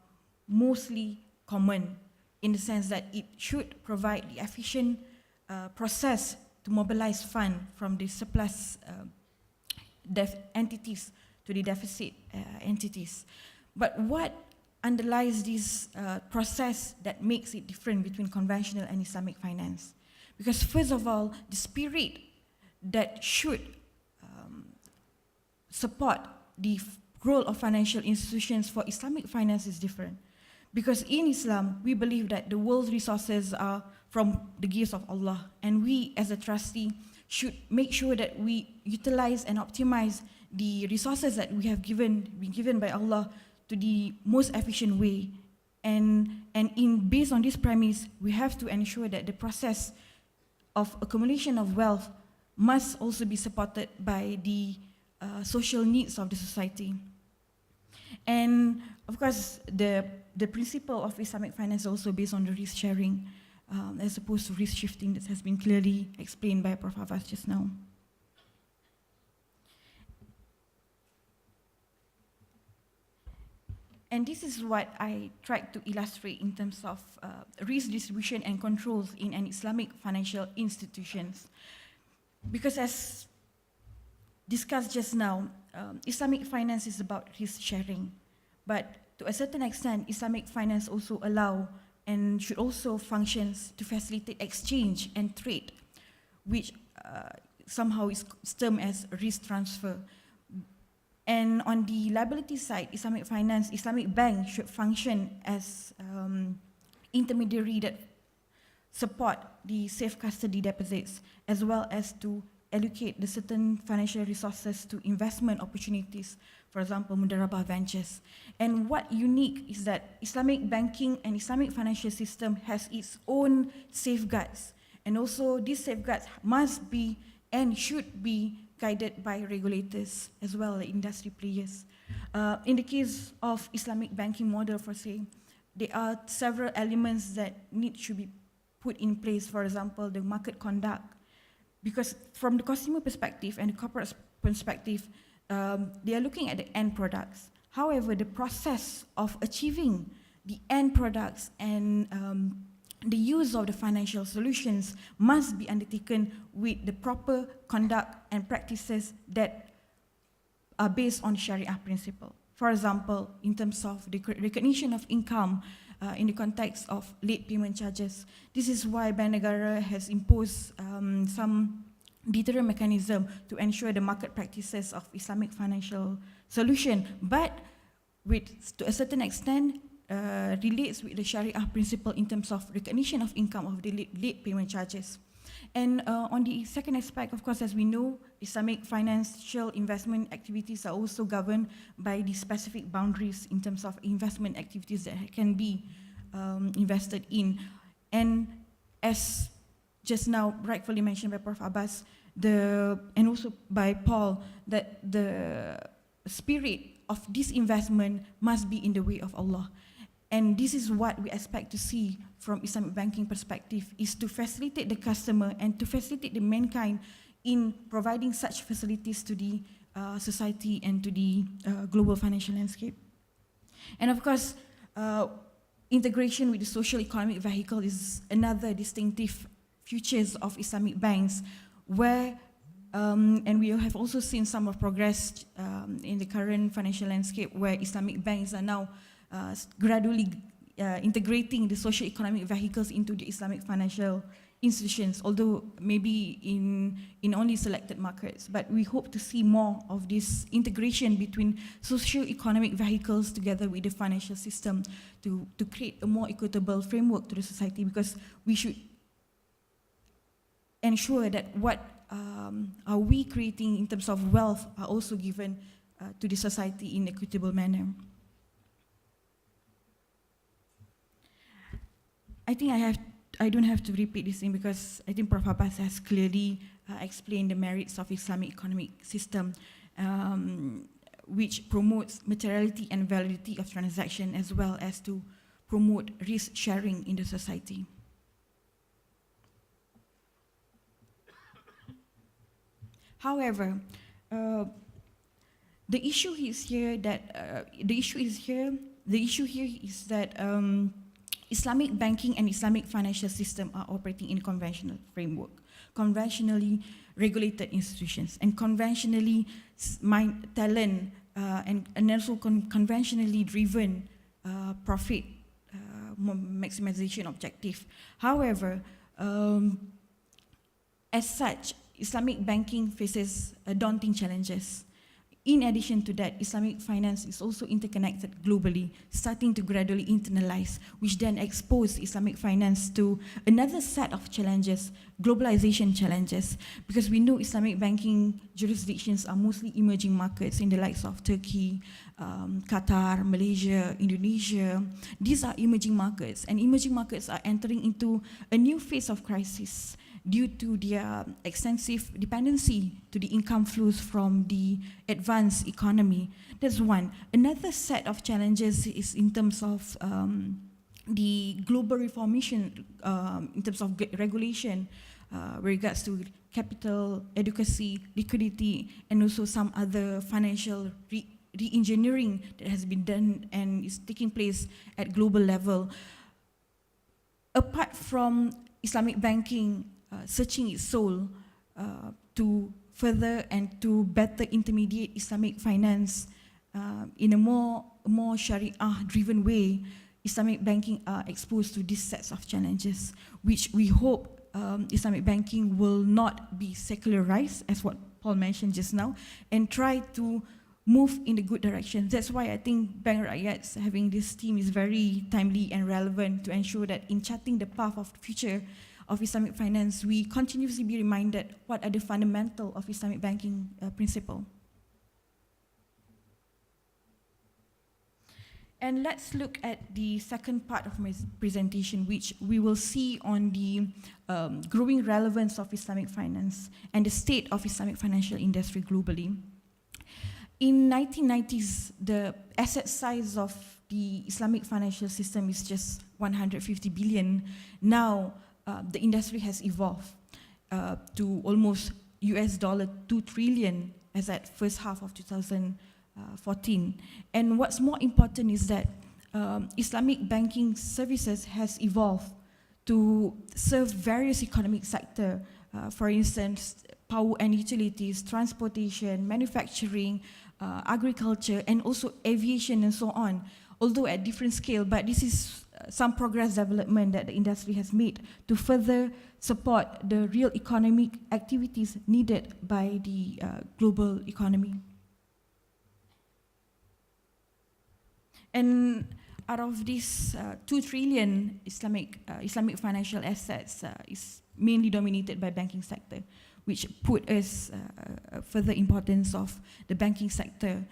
mostly common in the sense that it should provide the efficient process to mobilize fund from the surplus entities to the deficit entities. But what underlies this process that makes it different between conventional and Islamic finance? Because first of all, the spirit that should support the role of financial institutions for Islamic finance is different. Because in Islam, we believe that the world's resources are from the gifts of Allah, and we as a trustee should make sure that we utilize and optimize the resources that we have been given by Allah to the most efficient way. And based on this premise, we have to ensure that the process of accumulation of wealth must also be supported by the social needs of the society. And of course, the principle of Islamic finance is also based on the risk sharing, as opposed to risk shifting that has been clearly explained by Prof. Abbas just now. And this is what I tried to illustrate in terms of risk distribution and controls in an Islamic financial institutions. Because as discussed just now, Islamic finance is about risk sharing. But to a certain extent, Islamic finance also allow and should also functions to facilitate exchange and trade, which somehow is termed as risk transfer. And on the liability side, Islamic finance, Islamic bank should function as intermediary that support the safe custody deposits, as well as to allocate the certain financial resources to investment opportunities, for example, Mudarabah ventures. And what unique is that Islamic banking and Islamic financial system has its own safeguards. And also these safeguards must be and should be guided by regulators as well as industry players. In the case of Islamic banking model, for say, there are several elements that should be put in place. For example, the market conduct, because from the consumer perspective and the corporate perspective, they are looking at the end products. However, the process of achieving the end products and the use of the financial solutions must be undertaken with the proper conduct and practices that are based on Sharia principle. For example, in terms of the recognition of income in the context of late payment charges. This is why Bank Negara has imposed some deterrent mechanism to ensure the market practices of Islamic financial solution, but to a certain extent, relates with the Sharia principle in terms of recognition of income of the late payment charges. And on the second aspect, of course, as we know, Islamic financial investment activities are also governed by the specific boundaries in terms of investment activities that can be invested in. And as just now rightfully mentioned by Prof. Abbas, and also by Paul, that the spirit of this investment must be in the way of Allah. And this is what we expect to see from Islamic banking perspective, is to facilitate the customer and to facilitate the mankind in providing such facilities to the society and to the global financial landscape. And of course, integration with the social economic vehicle is another distinctive features of Islamic banks, where and we have also seen some of progress in the current financial landscape, where Islamic banks are now gradually integrating the social economic vehicles into the Islamic financial institutions, although maybe in only selected markets. But we hope to see more of this integration between socio-economic vehicles together with the financial system to create a more equitable framework to the society, because we should ensure that what are we creating in terms of wealth are also given to the society in an equitable manner. I think I don't have to repeat this thing, because I think Prof. Abbas has clearly explained the merits of Islamic economic system, which promotes materiality and validity of transaction, as well as to promote risk sharing in the society. However, the issue is here is that Islamic banking and Islamic financial system are operating in a conventional framework, conventionally regulated institutions, and conventionally talent and also conventionally driven profit maximization objective. However, as such, Islamic banking faces daunting challenges. In addition to that, Islamic finance is also interconnected globally, starting to gradually internalize, which then expose Islamic finance to another set of challenges, globalization challenges, because we know Islamic banking jurisdictions are mostly emerging markets in the likes of Turkey, Qatar, Malaysia, Indonesia. These are emerging markets, and emerging markets are entering into a new phase of crisis due to their extensive dependency to the income flows from the advanced economy. That's one. Another set of challenges is in terms of the global reformation, in terms of regulation, with regards to capital, adequacy, liquidity, and also some other financial re-engineering that has been done and is taking place at global level. Apart from Islamic banking searching its soul to further and to better intermediate Islamic finance in a more Sharia-driven way, Islamic banking are exposed to these sets of challenges, which we hope Islamic banking will not be secularized, as what Paul mentioned just now, and try to move in the good direction. That's why I think Bank Rakyat having this team is very timely and relevant to ensure that in charting the path of the future of Islamic finance, we continuously be reminded what are the fundamental of Islamic banking principle. And let's look at the second part of my presentation, which we will see on the growing relevance of Islamic finance and the state of Islamic financial industry globally. In 1990s, the asset size of the Islamic financial system is just 150 billion. Now, the industry has evolved to almost $2 trillion as at first half of 2014. And what's more important is that Islamic banking services has evolved to serve various economic sectors, for instance, power and utilities, transportation, manufacturing, agriculture, and also aviation and so on, although at different scale, but this is some progress development that the industry has made to further support the real economic activities needed by the global economy. And out of this 2 trillion Islamic financial assets is mainly dominated by banking sector, which put us further importance of the banking sector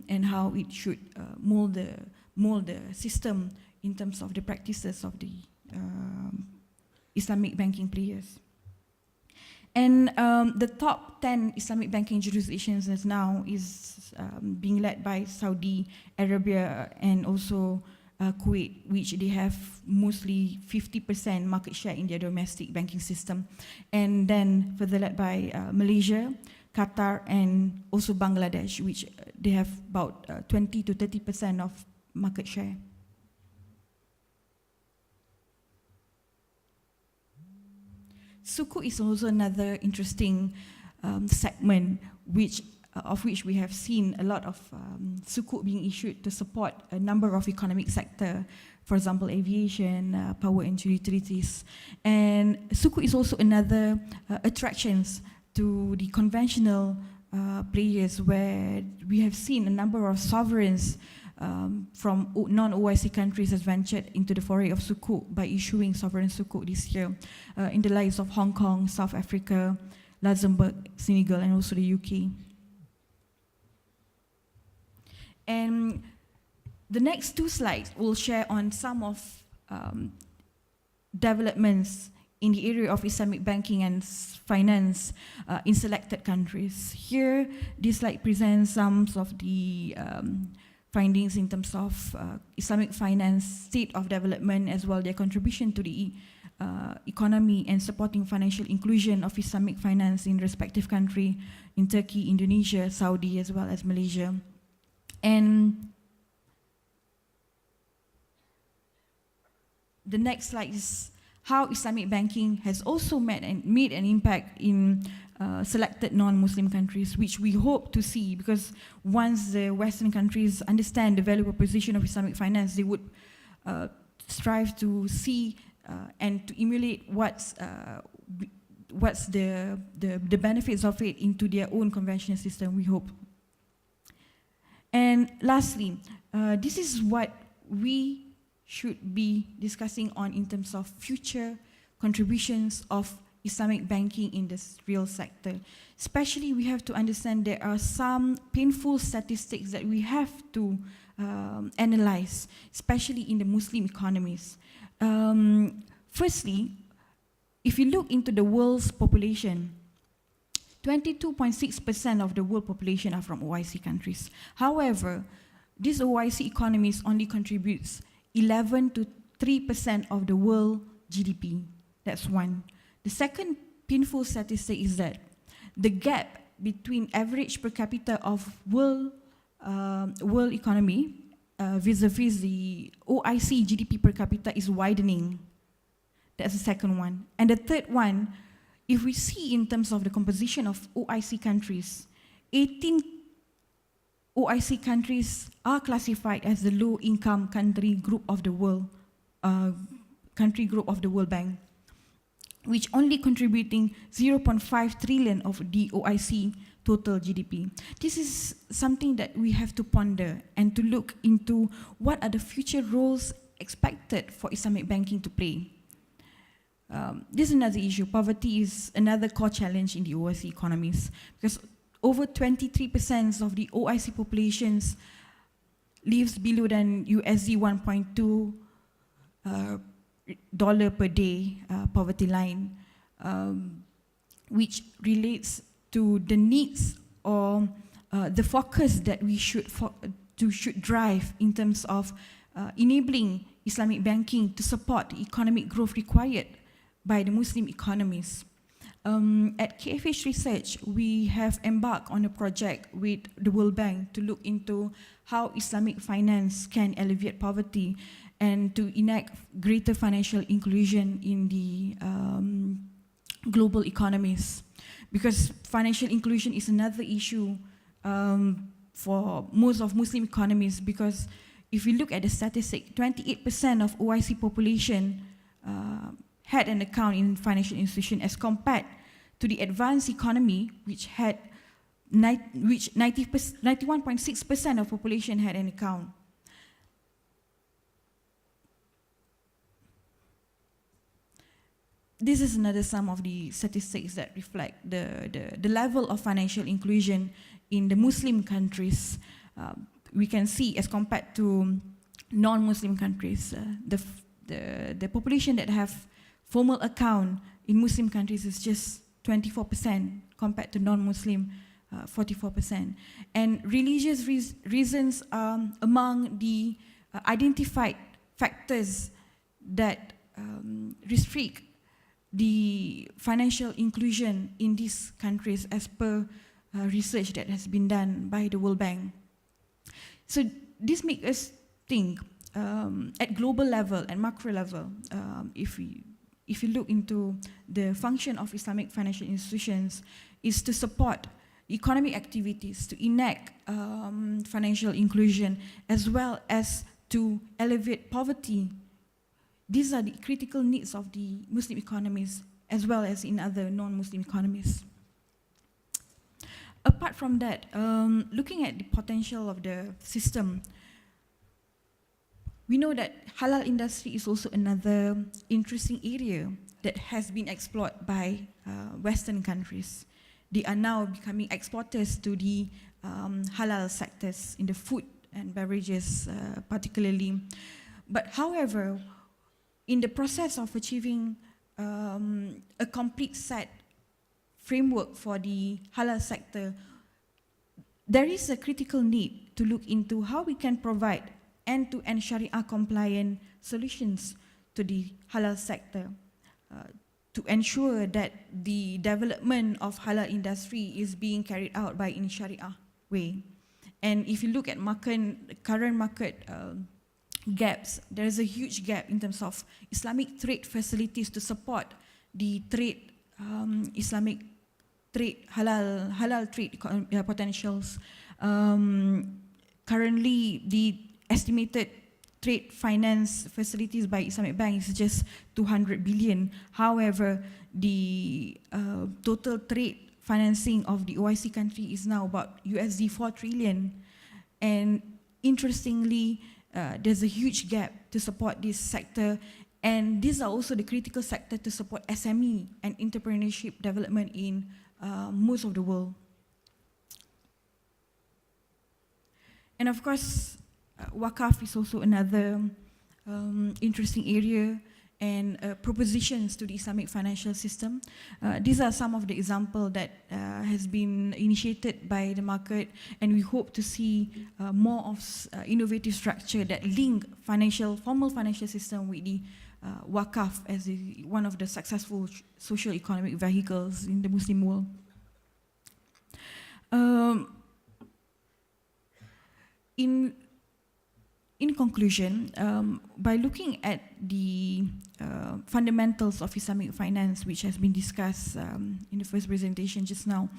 and how it should mold the system in terms of the practices of the Islamic banking players. And the top 10 Islamic banking jurisdictions as now is being led by Saudi Arabia and also Kuwait, which they have mostly 50% market share in their domestic banking system. And then further led by Malaysia, Qatar, and also Bangladesh, which they have about 20 to 30% of market share. Sukuk is also another interesting segment of which we have seen a lot of sukuk being issued to support a number of economic sector, for example, aviation, power and utilities. And sukuk is also another attractions to the conventional players, where we have seen a number of sovereigns from non-OIC countries has ventured into the foray of sukuk by issuing sovereign sukuk this year in the likes of Hong Kong, South Africa, Luxembourg, Senegal, and also the UK. And the next two slides will share on some of developments in the area of Islamic banking and finance in selected countries. Here, this slide presents some of the findings in terms of Islamic finance, state of development, as well their contribution to the economy and supporting financial inclusion of Islamic finance in respective country, in Turkey, Indonesia, Saudi, as well as Malaysia. And the next slide is how Islamic banking has also made an impact in selected non-Muslim countries, which we hope to see, because once the Western countries understand the value proposition of Islamic finance, they would strive to see and to emulate what's the benefits of it into their own conventional system, we hope. And lastly, this is what we should be discussing on in terms of future contributions of Islamic banking in this real sector. Especially, we have to understand there are some painful statistics that we have to analyze, especially in the Muslim economies. Firstly, if you look into the world's population, 22.6% of the world population are from OIC countries. However, these OIC economies only contributes 11 to 3% of the world GDP. That's one. The second painful statistic is that the gap between average per capita of world economy vis-a-vis the OIC GDP per capita is widening. That's the second one. And the third one, if we see in terms of the composition of OIC countries, 18 OIC countries are classified as the low-income country group of the World Bank, which only contributing 0.5 trillion of the OIC total GDP. This is something that we have to ponder and to look into what are the future roles expected for Islamic banking to play. This is another issue. Poverty is another core challenge in the OIC economies, because over 23% of the OIC populations lives below than USD 1.2 dollar per day poverty line, which relates to the needs or the focus that we should drive in terms of enabling Islamic banking to support the economic growth required by the Muslim economies. At KFH Research, we have embarked on a project with the World Bank to look into how Islamic finance can alleviate poverty and to enact greater financial inclusion in the global economies. Because financial inclusion is another issue for most of Muslim economies, because if you look at the statistic, 28% of OIC population had an account in financial institution as compared to the advanced economy, which 91.6% of population had an account. This is another some of the statistics that reflect the level of financial inclusion in the Muslim countries. We can see as compared to non-Muslim countries, the population that have formal account in Muslim countries is just 24% compared to non-Muslim 44%. And religious reasons are among the identified factors that restrict the financial inclusion in these countries as per research that has been done by the World Bank. So this makes us think at global level and macro level, if you look into the function of Islamic financial institutions, is to support economic activities, to enact financial inclusion, as well as to alleviate poverty. These are the critical needs of the Muslim economies, as well as in other non-Muslim economies. Apart from that, looking at the potential of the system, we know that halal industry is also another interesting area that has been explored by Western countries. They are now becoming exporters to the halal sectors in the food and beverages particularly. But however, in the process of achieving a complete set framework for the halal sector, there is a critical need to look into how we can provide end-to-end Sharia compliant solutions to the halal sector. to ensure that the development of halal industry is being carried out by in Sharia way. And if you look at current market gaps, there is a huge gap in terms of Islamic trade facilities to support the trade, Islamic trade, halal trade potentials. Currently, the estimated trade finance facilities by Islamic Bank is just 200 billion. However, the total trade financing of the OIC country is now about USD 4 trillion. And interestingly, there's a huge gap to support this sector. And these are also the critical sector to support SME and entrepreneurship development in most of the world. And of course, Wakaf is also another interesting area and propositions to the Islamic financial system. These are some of the examples that has been initiated by the market, and we hope to see more of innovative structure that link formal financial system with the Wakaf as one of the successful social economic vehicles in the Muslim world. In conclusion, by looking at the fundamentals of Islamic finance, which has been discussed in the first presentation just now,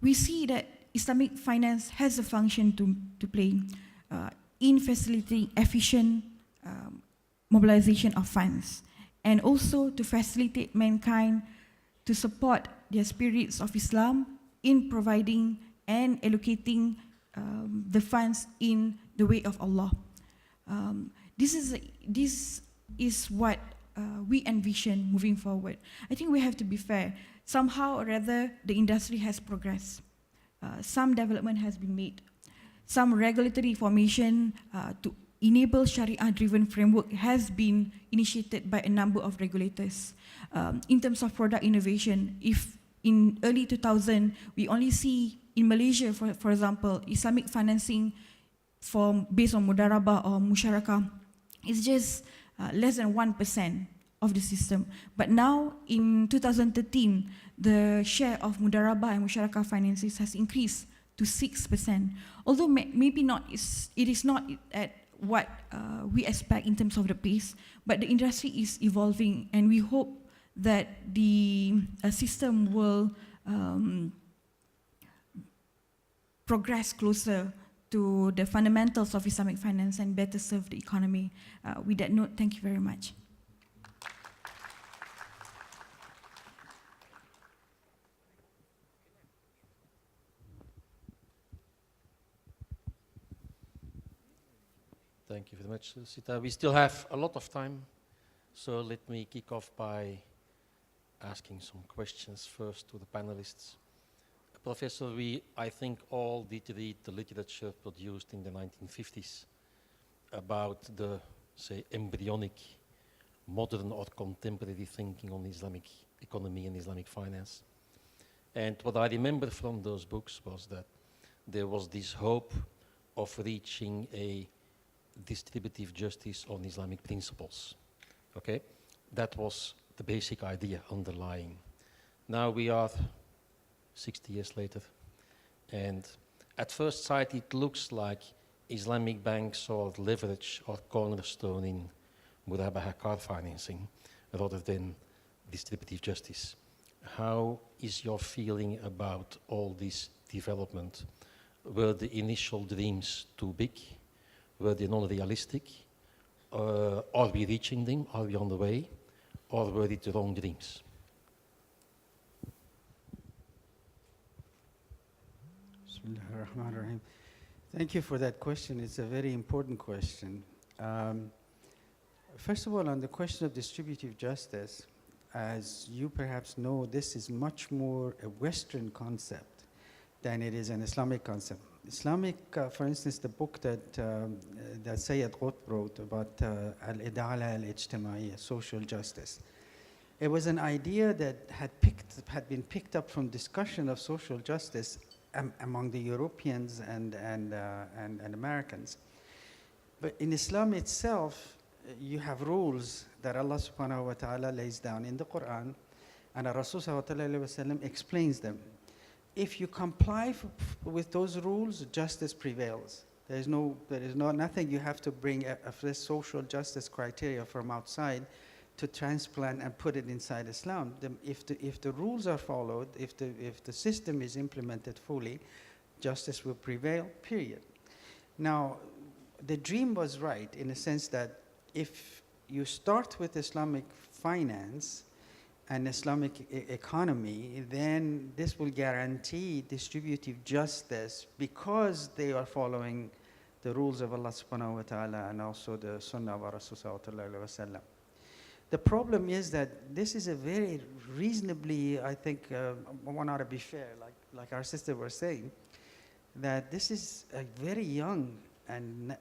we see that Islamic finance has a function to play in facilitating efficient mobilization of funds, and also to facilitate mankind to support their spirits of Islam in providing and allocating the funds in the way of Allah. This is what we envision moving forward. I think we have to be fair. Somehow or other, the industry has progressed. Some development has been made. Some regulatory formation to enable Sharia-driven framework has been initiated by a number of regulators. In terms of product innovation, if in early 2000, we only see in Malaysia, for example, Islamic financing based on mudarabah or musyarakah is just less than 1% of the system. But now, in 2013, the share of mudarabah and musyarakah finances has increased to 6%. Although maybe not, it is not at what we expect in terms of the pace, but the industry is evolving, and we hope that the system will progress closer to the fundamentals of Islamic finance and better serve the economy. With that note, thank you very much. Thank you very much, Sita. We still have a lot of time, so let me kick off by asking some questions first to the panelists. Professor, I think all did read the literature produced in the 1950s about the, say, embryonic, modern or contemporary thinking on Islamic economy and Islamic finance. And what I remember from those books was that there was this hope of reaching a distributive justice on Islamic principles. Okay? That was the basic idea underlying. Now we are 60 years later, and at first sight it looks like Islamic banks are leverage or cornerstone in murabaha car financing rather than distributive justice. How is your feeling about all this development? Were the initial dreams too big? Were they non-realistic? Are we reaching them? Are we on the way? Or were it the wrong dreams? Bismillahirrahmanirrahim. Thank you for that question. It's a very important question. First of all, on the question of distributive justice, as you perhaps know, this is much more a Western concept than it is an Islamic concept. Islamic, for instance, the book that Sayyid Qutb wrote about al-idala al-ijtimaiya, social justice. It was an idea that had been picked up from discussion of social justice among the Europeans and Americans. But in Islam itself, you have rules that Allah subhanahu wa ta'ala lays down in the Quran, and Rasul sallallahu alayhi wa sallam explains them. If you comply with those rules, justice prevails. There is nothing you have to bring a social justice criteria from outside to transplant and put it inside Islam. If the rules are followed, if the system is implemented fully, justice will prevail, period. Now, the dream was right in the sense that if you start with Islamic finance and Islamic economy, then this will guarantee distributive justice because they are following the rules of Allah subhanahu wa ta'ala and also the sunnah of Rasul sallallahu alaihi wasallam. The problem is that this is a very reasonably, I think, one ought to be fair, like our sister was saying, that this is a very young and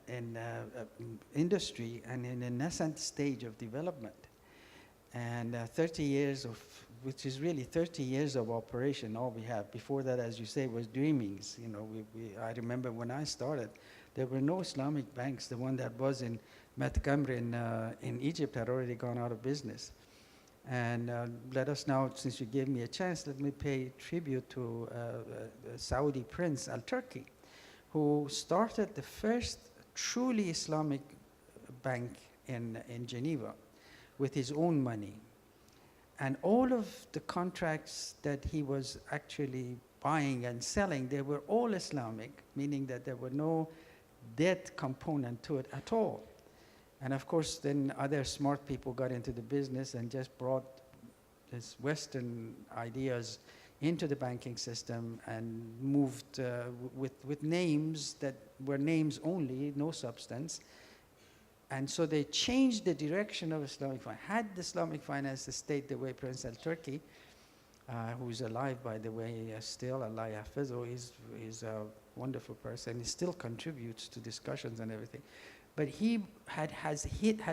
industry and in a nascent stage of development. And 30 years of, which is really 30 years of operation, all we have. Before that, as you say, was dreamings. You know, I remember when I started, there were no Islamic banks. The one that was in Montgomery in Egypt had already gone out of business. And let us now, since you gave me a chance, let me pay tribute to Saudi Prince Al-Turki, who started the first truly Islamic bank in Geneva with his own money. And all of the contracts that he was actually buying and selling, they were all Islamic, meaning that there were no debt component to it at all. And of course, then other smart people got into the business and just brought these Western ideas into the banking system and moved with names that were names only, no substance. And so they changed the direction of Islamic finance. Had the Islamic finance stayed the way Prince Al-Turki, who's alive, by the way, still, Allah yahfazu, he's a wonderful person. He still contributes to discussions and everything. But he had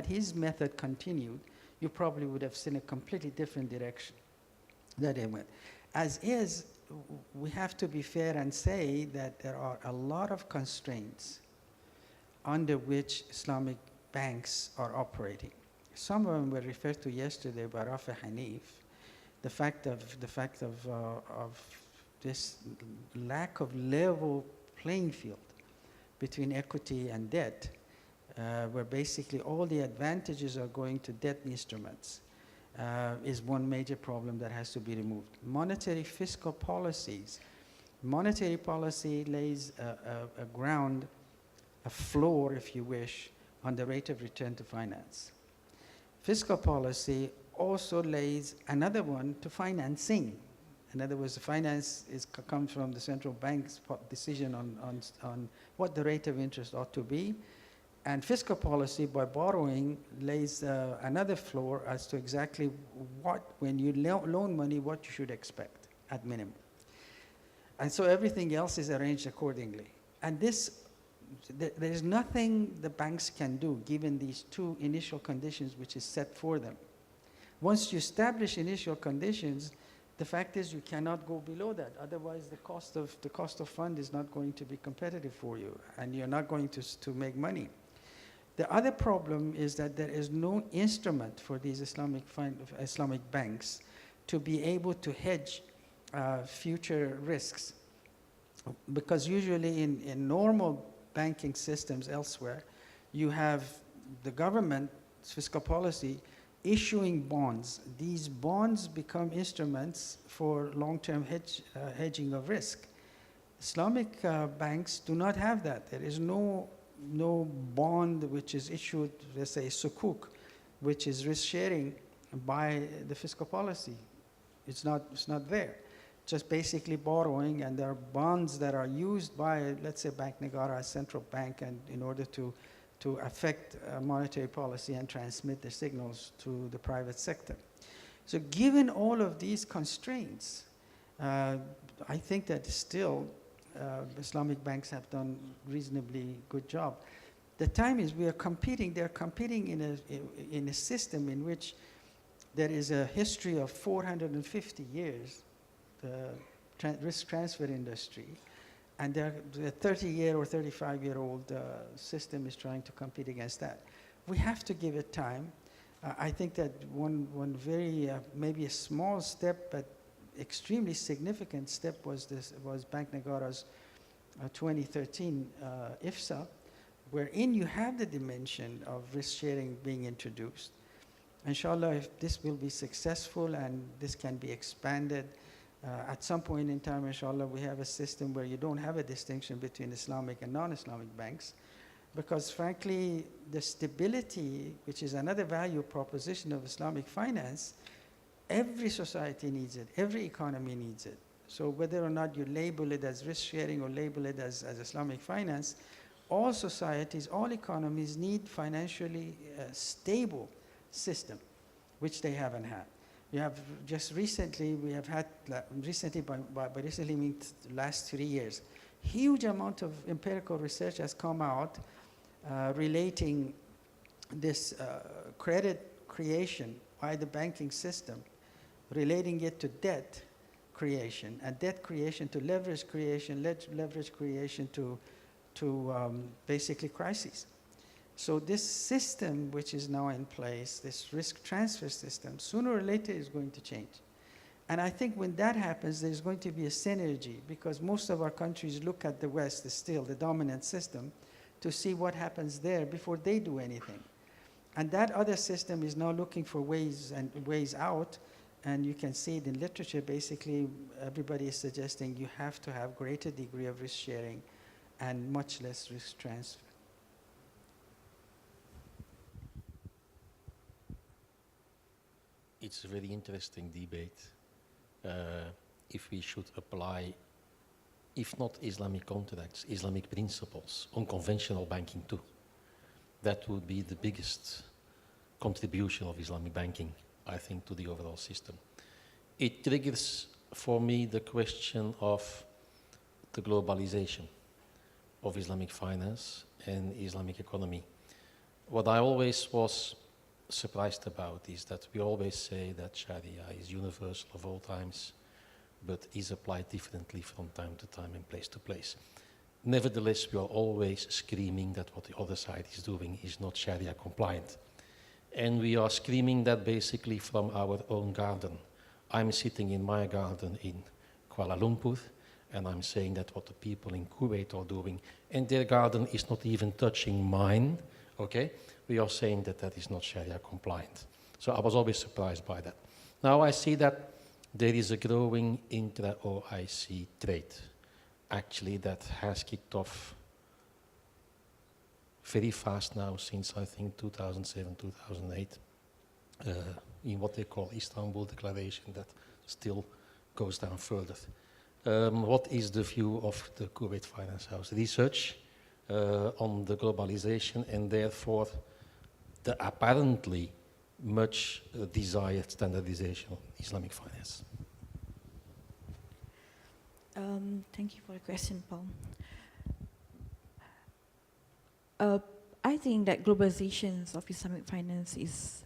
his method continued, you probably would have seen a completely different direction that it went. As is, we have to be fair and say that there are a lot of constraints under which Islamic banks are operating. Some of them were referred to yesterday by Rafi Hanif. The fact of this lack of level playing field between equity and debt, where basically all the advantages are going to debt instruments, is one major problem that has to be removed. Monetary fiscal policies. Monetary policy lays a ground, a floor, if you wish, on the rate of return to finance. Fiscal policy also lays another one to financing. In other words, the finance comes from the central bank's decision on what the rate of interest ought to be. And fiscal policy, by borrowing, lays another floor as to exactly what, when you loan money, what you should expect at minimum. And so everything else is arranged accordingly. And there is nothing the banks can do given these two initial conditions which is set for them. Once you establish initial conditions, the fact is you cannot go below that. Otherwise, the cost of fund is not going to be competitive for you, and you're not going to make money. The other problem is that there is no instrument for these Islamic banks to be able to hedge future risks. Because usually in normal banking systems elsewhere, you have the government's fiscal policy issuing bonds. These bonds become instruments for long-term hedging of risk. Islamic banks do not have that. There is no bond which is issued, let's say sukuk, which is risk sharing by the fiscal policy. It's not there. Just basically borrowing, and there are bonds that are used by, let's say, Bank Negara, a central bank, and in order to affect monetary policy and transmit the signals to the private sector. So given all of these constraints, I think that still Islamic banks have done reasonably good job. The time is they're competing in a system in which there is a history of 450 years, the risk transfer industry, and the 30-year or 35-year-old system is trying to compete against that. we have to give it time. I think that one very, maybe a small step, but extremely significant step was Bank Negara's 2013 IFSA, wherein you have the dimension of risk sharing being introduced. Inshallah, if this will be successful and this can be expanded, at some point in time, inshallah, we have a system where you don't have a distinction between Islamic and non-Islamic banks, because frankly, the stability, which is another value proposition of Islamic finance, every society needs it, every economy needs it. So whether or not you label it as risk sharing or label it as Islamic finance, all societies, all economies need financially stable system, which they haven't had. We have just recently, we have had, recently, by recently mean the last 3 years, huge amount of empirical research has come out relating this credit creation by the banking system, relating it to debt creation, and debt creation to leverage creation, leverage creation to basically crises. So this system which is now in place, this risk transfer system, sooner or later is going to change. And I think when that happens, there's going to be a synergy, because most of our countries look at the West as still the dominant system to see what happens there before they do anything. And that other system is now looking for ways out, and you can see it in literature. Basically, everybody is suggesting you have to have greater degree of risk sharing and much less risk transfer. It's a very interesting debate if we should apply, if not Islamic contracts, Islamic principles on conventional banking too. That would be the biggest contribution of Islamic banking, I think, to the overall system. It triggers for me the question of the globalization of Islamic finance and Islamic economy. What I always was surprised about is that we always say that Sharia is universal of all times, but is applied differently from time to time and place to place. Nevertheless, we are always screaming that what the other side is doing is not Sharia compliant. And we are screaming that basically from our own garden. I'm sitting in my garden in Kuala Lumpur, and I'm saying that what the people in Kuwait are doing, and their garden is not even touching mine, okay? We are saying that that is not Sharia compliant. So I was always surprised by that. Now I see that there is a growing intra-OIC trade, actually, that has kicked off very fast now since I think 2007, 2008, in what they call Istanbul Declaration, that still goes down further. What is the view of the Kuwait Finance House Research on the globalization and therefore the apparently much desired standardization of Islamic finance? Thank you for the question, Paul. I think that globalization of Islamic finance is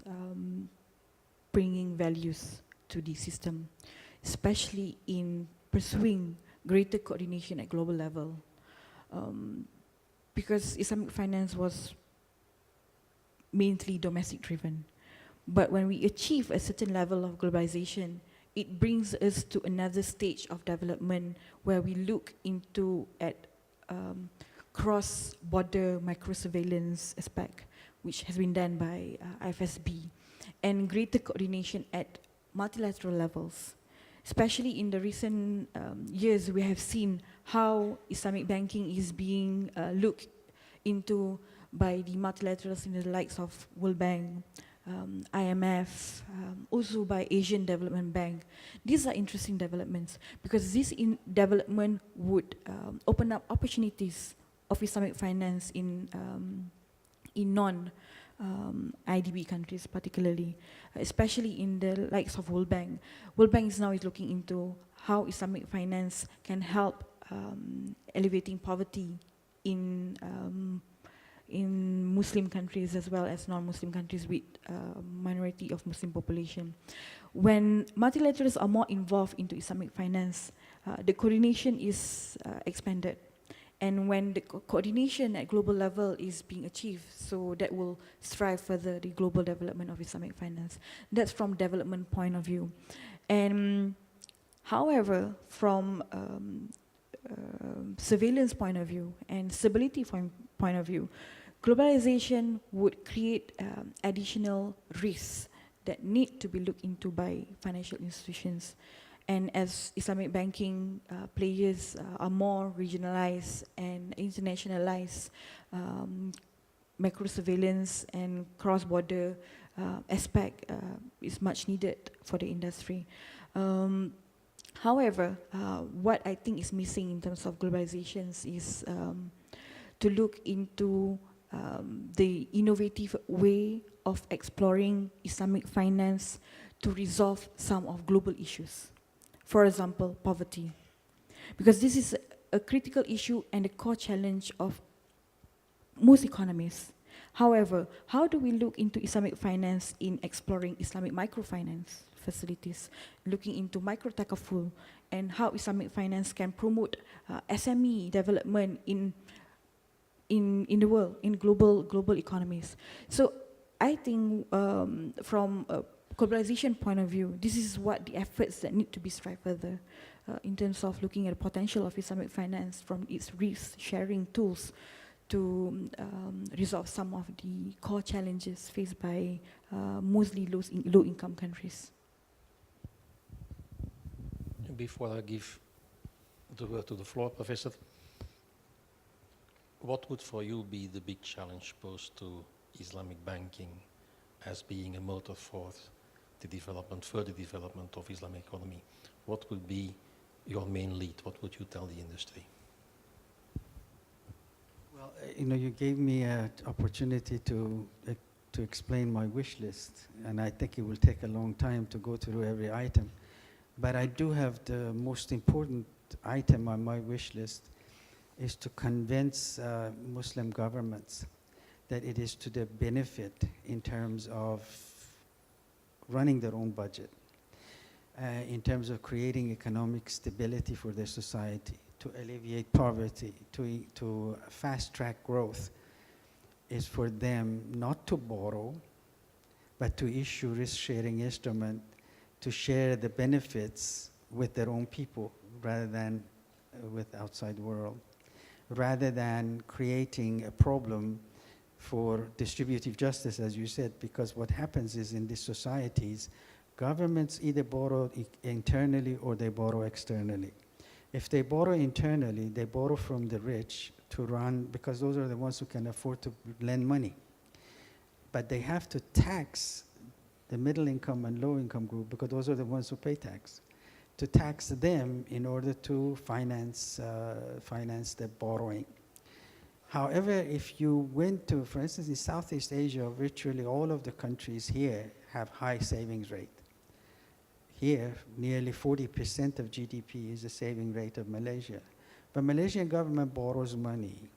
bringing values to the system, especially in pursuing greater coordination at global level. Because Islamic finance was mainly domestic driven. But when we achieve a certain level of globalization, it brings us to another stage of development where we look into at cross-border micro-surveillance aspect, which has been done by IFSB, and greater coordination at multilateral levels. Especially in the recent years, we have seen how Islamic banking is being looked into by the multilaterals in the likes of World Bank, IMF, also by Asian Development Bank. These are interesting developments because this development would open up opportunities of Islamic finance in non-IDB countries particularly, especially in the likes of World Bank. World Bank is now looking into how Islamic finance can help alleviating poverty in Muslim countries as well as non-Muslim countries with minority of Muslim population. When multilaterals are more involved into Islamic finance, the coordination is expanded, And when the coordination at global level is being achieved, so that will strive further the global development of Islamic finance. That's from development point of view. And however, from surveillance point of view and stability point of view, globalization would create additional risks that need to be looked into by financial institutions. And as Islamic banking players are more regionalized and internationalized, macro surveillance and cross-border aspect is much needed for the industry. However, what I think is missing in terms of globalizations is to look into the innovative way of exploring Islamic finance to resolve some of global issues. For example, poverty. Because this is a critical issue and a core challenge of most economies. However, how do we look into Islamic finance in exploring Islamic microfinance facilities, looking into micro-takaful, and how Islamic finance can promote SME development in the world, in global economies. So I think from a globalization point of view, this is what the efforts that need to be strived further in terms of looking at the potential of Islamic finance from its risk-sharing tools to resolve some of the core challenges faced by mostly low-income countries. Before I give the word to the floor, Professor, what would for you be the big challenge posed to Islamic banking as being a motor for the development, further development of Islamic economy? What would be your main lead? What would you tell the industry? Well, you gave me an opportunity to explain my wish list, and I think it will take a long time to go through every item. But I do have the most important item on my wish list is to convince Muslim governments that it is to their benefit in terms of running their own budget, in terms of creating economic stability for their society, to alleviate poverty, to fast-track growth, is for them not to borrow, but to issue risk-sharing instrument to share the benefits with their own people rather than with outside world, rather than creating a problem for distributive justice, as you said, because what happens is in these societies, governments either borrow internally or they borrow externally. If they borrow internally, they borrow from the rich to run, because those are the ones who can afford to lend money. But they have to tax the middle income and low income group, because those are the ones who pay tax, to tax them in order to finance the borrowing. However, if you went to, for instance, in Southeast Asia, virtually all of the countries here have high savings rate. Here, nearly 40% of GDP is the saving rate of Malaysia. But Malaysian government borrows money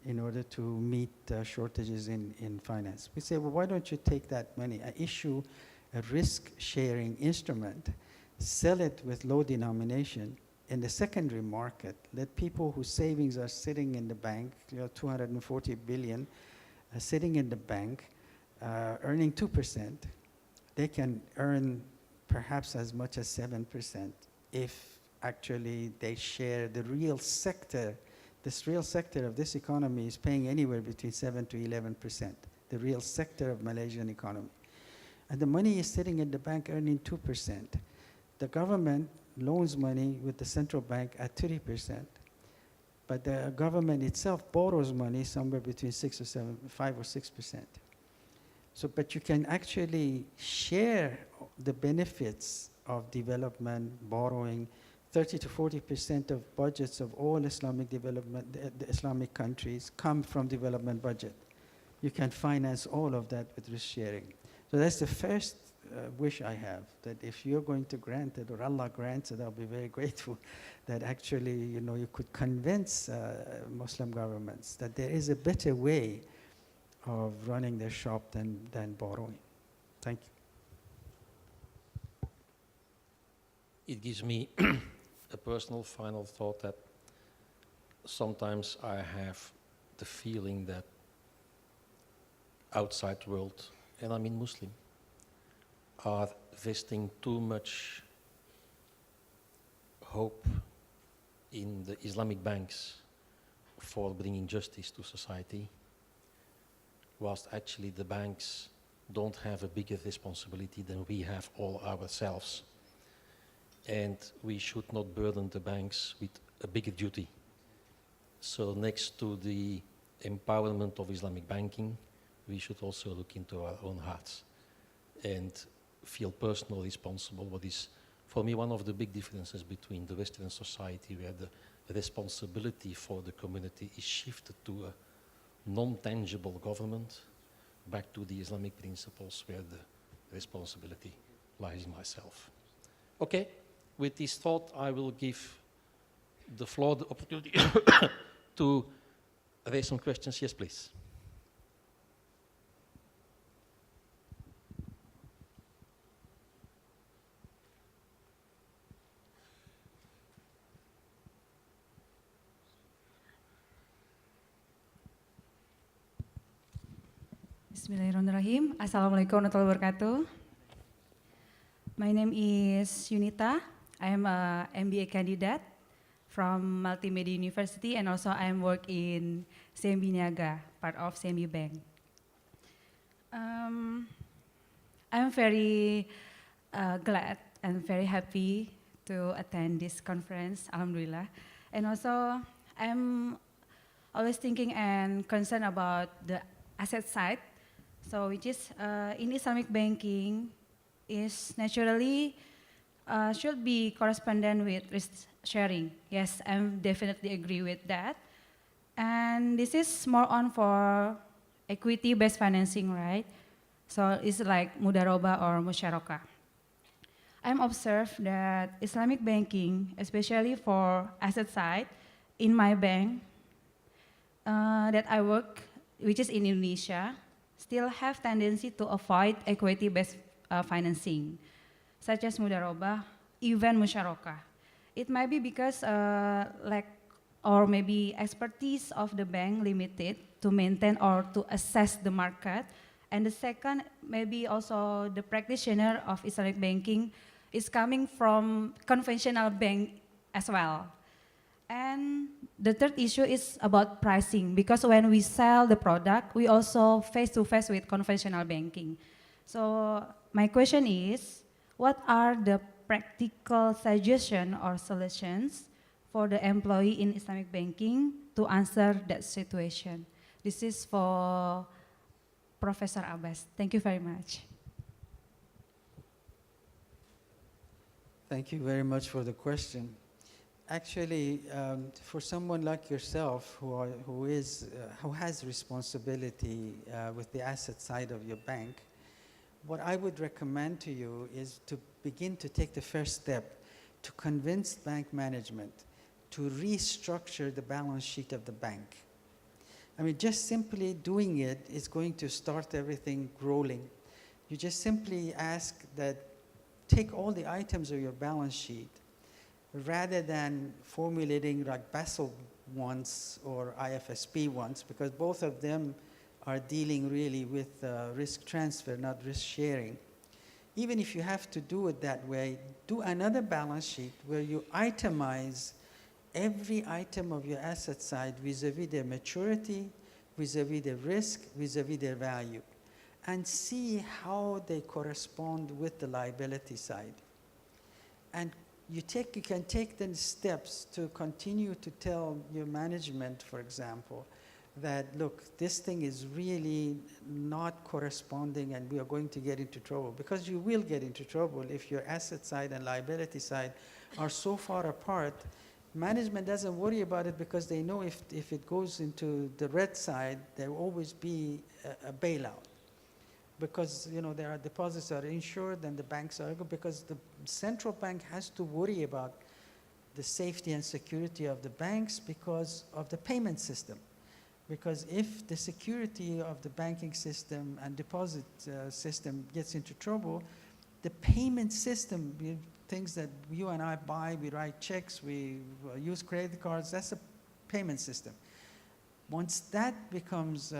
in order to meet shortages in finance. We say, well, why don't you take that money, issue a risk-sharing instrument, sell it with low denomination in the secondary market, let people whose savings are sitting in the bank, 240 billion, sitting in the bank, earning 2%, they can earn perhaps as much as 7% if actually they share the real sector. This real sector of this economy is paying anywhere between 7 to 11%, the real sector of Malaysian economy. And the money is sitting in the bank earning 2%. The government loans money with the central bank at 3%, but the government itself borrows money somewhere between 5 or 6%. So, but you can actually share the benefits of development, borrowing. 30 to 40% of budgets of all Islamic development, the Islamic countries come from development budget. You can finance all of that with risk sharing. So that's the first wish I have, that if you're going to grant it, or Allah grants it, I'll be very grateful, that actually, you could convince Muslim governments that there is a better way of running their shop than borrowing. Thank you. It gives me a personal final thought that sometimes I have the feeling that outside world, and I mean Muslim, are vesting too much hope in the Islamic banks for bringing justice to society, whilst actually the banks don't have a bigger responsibility than we have all ourselves. And we should not burden the banks with a bigger duty. So next to the empowerment of Islamic banking, we should also look into our own hearts and feel personally responsible. What is, for me, one of the big differences between the Western society, where the responsibility for the community is shifted to a non-tangible government, back to the Islamic principles where the responsibility lies in myself. Okay, with this thought, I will give the floor the opportunity to raise some questions. Yes, please. Bismillahirrahmanirrahim. Assalamualaikum warahmatullahi wabarakatuh. My name is Yunita. I am a MBA candidate from Multimedia University, and also I am work in CMB Niaga, part of CMB Bank. I'm very glad and very happy to attend this conference, alhamdulillah. And also I'm always thinking and concerned about the asset side. So which is in Islamic banking is naturally should be correspondent with risk sharing. Yes, I definitely agree with that. And this is more on for equity-based financing, right? So it's like mudaroba or musyarakah. I'm observed that Islamic banking, especially for asset side, in my bank that I work, which is in Indonesia, still have tendency to avoid equity-based financing, such as mudaroba, even musyarakah. It might be because lack or maybe expertise of the bank limited to maintain or to assess the market. And the second, maybe also the practitioner of Islamic banking is coming from conventional bank as well. And the third issue is about pricing, because when we sell the product, we also face-to-face with conventional banking. So my question is, what are the practical suggestions or solutions for the employee in Islamic banking to answer that situation? This is for Professor Abbas. Thank you very much. Thank you very much for the question. Actually, for someone like yourself who has responsibility with the asset side of your bank, what I would recommend to you is to begin to take the first step to convince bank management to restructure the balance sheet of the bank. I mean, just simply doing it is going to start everything rolling. You just simply ask that take all the items of your balance sheet, rather than formulating like Basel ones or IFSP ones, because both of them are dealing really with risk transfer, not risk sharing. Even if you have to do it that way, do another balance sheet where you itemize every item of your asset side vis-a-vis their maturity, vis-a-vis their risk, vis-a-vis their value, and see how they correspond with the liability side. And you can take the steps to continue to tell your management, for example, that look, this thing is really not corresponding and we are going to get into trouble, because you will get into trouble if your asset side and liability side are so far apart. Management doesn't worry about it because they know if it goes into the red side, there will always be a bailout. Because their deposits are insured and the banks are good, because the central bank has to worry about the safety and security of the banks because of the payment system. Because if the security of the banking system and deposit system gets into trouble, the payment system, things that you and I buy, we write checks, we use credit cards, that's a payment system. Once that becomes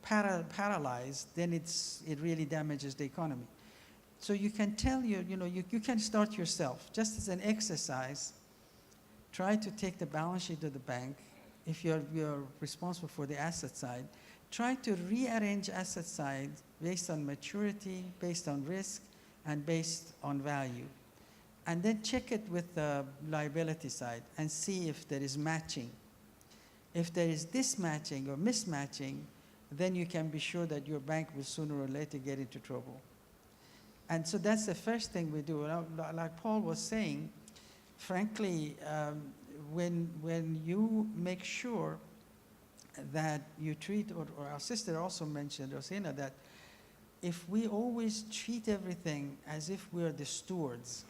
paralyzed, then it really damages the economy. So you can tell you can start yourself, just as an exercise. Try to take the balance sheet of the bank. If you're responsible for the asset side, try to rearrange asset side based on maturity, based on risk, and based on value. And then check it with the liability side and see if there is matching. If there is dismatching or mismatching, then you can be sure that your bank will sooner or later get into trouble. And so that's the first thing we do. Like Paul was saying, frankly, when you make sure that you treat, or our sister also mentioned, Rosina, that if we always treat everything as if we are the stewards,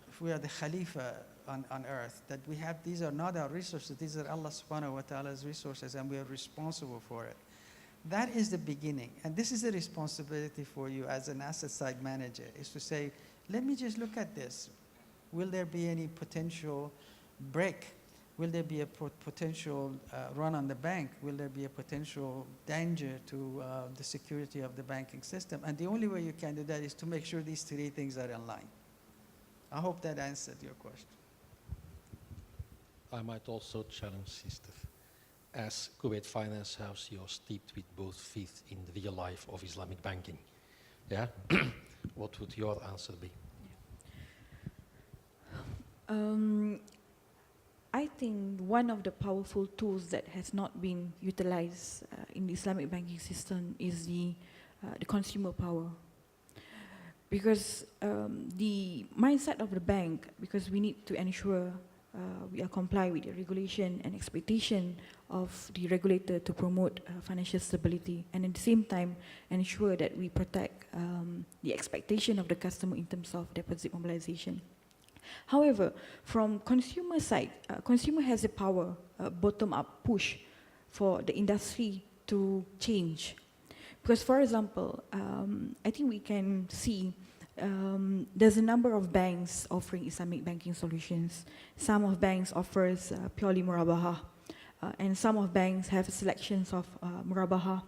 if we are the Khalifa on earth, that we have, these are not our resources, these are Allah subhanahu wa ta'ala's resources, and we are responsible for it. That is the beginning. And this is a responsibility for you as an asset side manager, is to say, let me just look at this. Will there be any potential break? Will there be a potential run on the bank? Will there be a potential danger to the security of the banking system? And the only way you can do that is to make sure these three things are in line. I hope that answered your question. I might also challenge Sister. As Kuwait Finance House, you're steeped with both feet in the real life of Islamic banking. Yeah? What would your answer be? I think one of the powerful tools that has not been utilized in the Islamic banking system is the consumer power. Because the mindset of the bank, because we need to ensure we are comply with the regulation and expectation of the regulator to promote financial stability, and at the same time ensure that we protect the expectation of the customer in terms of deposit mobilization. However, from consumer side, consumer has a power, bottom-up push for the industry to change. Because, for example, I think we can see there's a number of banks offering Islamic banking solutions. Some of banks offers purely murabaha, and some of banks have selections of murabaha,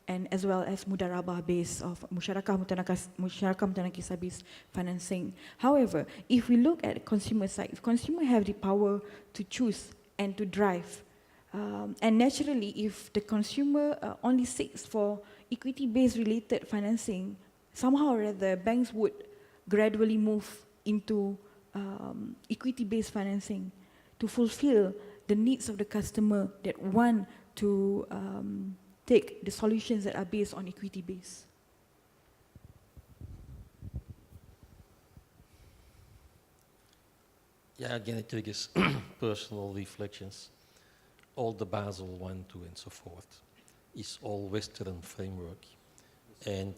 and as well as mudarabah based of musyarakah mutanakisah based financing. However, if we look at the consumer side, if consumer have the power to choose and to drive, and naturally, if the consumer only seeks for equity-based related financing, somehow or other, banks would gradually move into equity-based financing to fulfill the needs of the customer that want to take the solutions that are based on equity-based. Yeah, again, it triggers personal reflections. All the Basel 1, 2, and so forth is all Western framework. And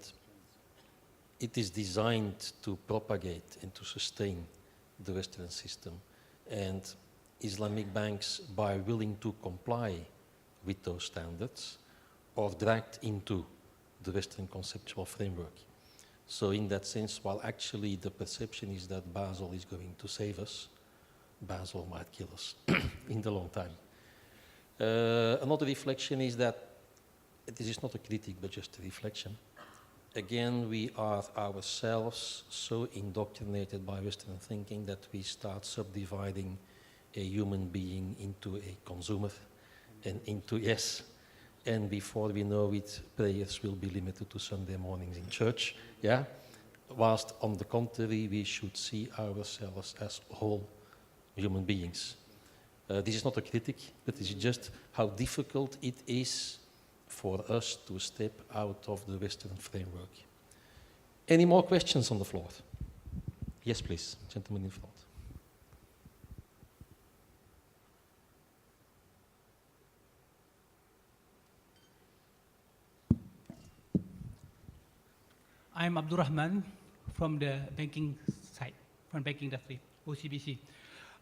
it is designed to propagate and to sustain the Western system. And Islamic banks, by willing to comply with those standards, are dragged into the Western conceptual framework. So in that sense, while actually the perception is that Basel is going to save us, Basel might kill us in the long time. Another reflection is that this is not a critique, but just a reflection. Again, we are ourselves so indoctrinated by Western thinking that we start subdividing a human being into a consumer and into, yes, and before we know it, prayers will be limited to Sunday mornings in church, yeah? Whilst on the contrary, we should see ourselves as whole human beings. This is not a critic, but this is just how difficult it is for us to step out of the Western framework. Any more questions on the floor? Yes, please, gentleman in front. I'm Abdul Rahman from the banking side, from banking industry, OCBC.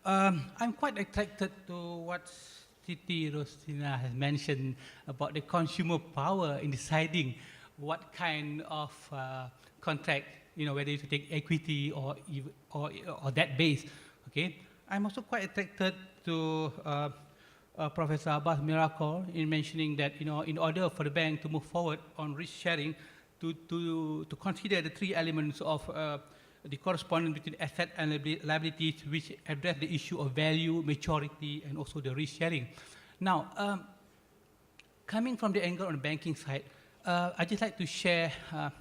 I'm quite attracted to what Siti Rosina has mentioned about the consumer power in deciding what kind of contract, whether you take equity or debt based. Okay, I'm also quite attracted to Professor Abbas Miracle in mentioning that, in order for the bank to move forward on risk sharing, to consider the three elements of the correspondence between asset and liabilities, which address the issue of value, maturity, and also the risk sharing. Now, coming from the angle on the banking side, I'd just like to share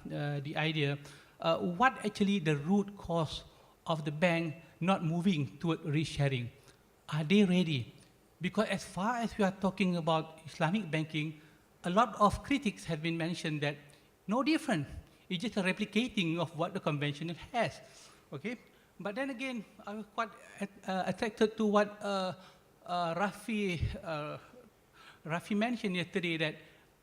the idea, what actually the root cause of the bank not moving toward risk sharing. Are they ready? Because as far as we are talking about Islamic banking, a lot of critics have been mentioned that no different. It's just a replicating of what the conventional has, okay? But then again, I was quite attracted to what Rafi mentioned yesterday, that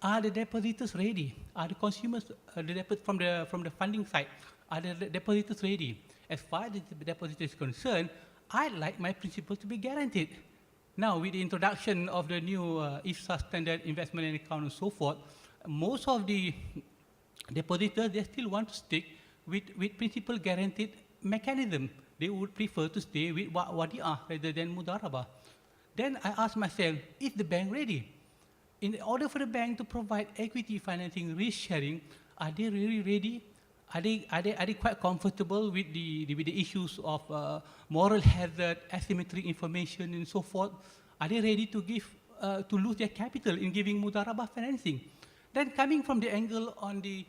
are the depositors ready? Are the consumers, from the funding side, are the depositors ready? As far as the depositor is concerned, I'd like my principal to be guaranteed. Now, with the introduction of the new IFSA standard investment account and so forth, most of the depositors, they still want to stick with principal guaranteed mechanism. They would prefer to stay with wadi'ah rather than mudarabah. Then I ask myself, is the bank ready? In order for the bank to provide equity financing, risk sharing, are they really ready? Are they quite comfortable with the issues of moral hazard, asymmetric information, and so forth? Are they ready to lose their capital in giving mudarabah financing? Then coming from the angle on the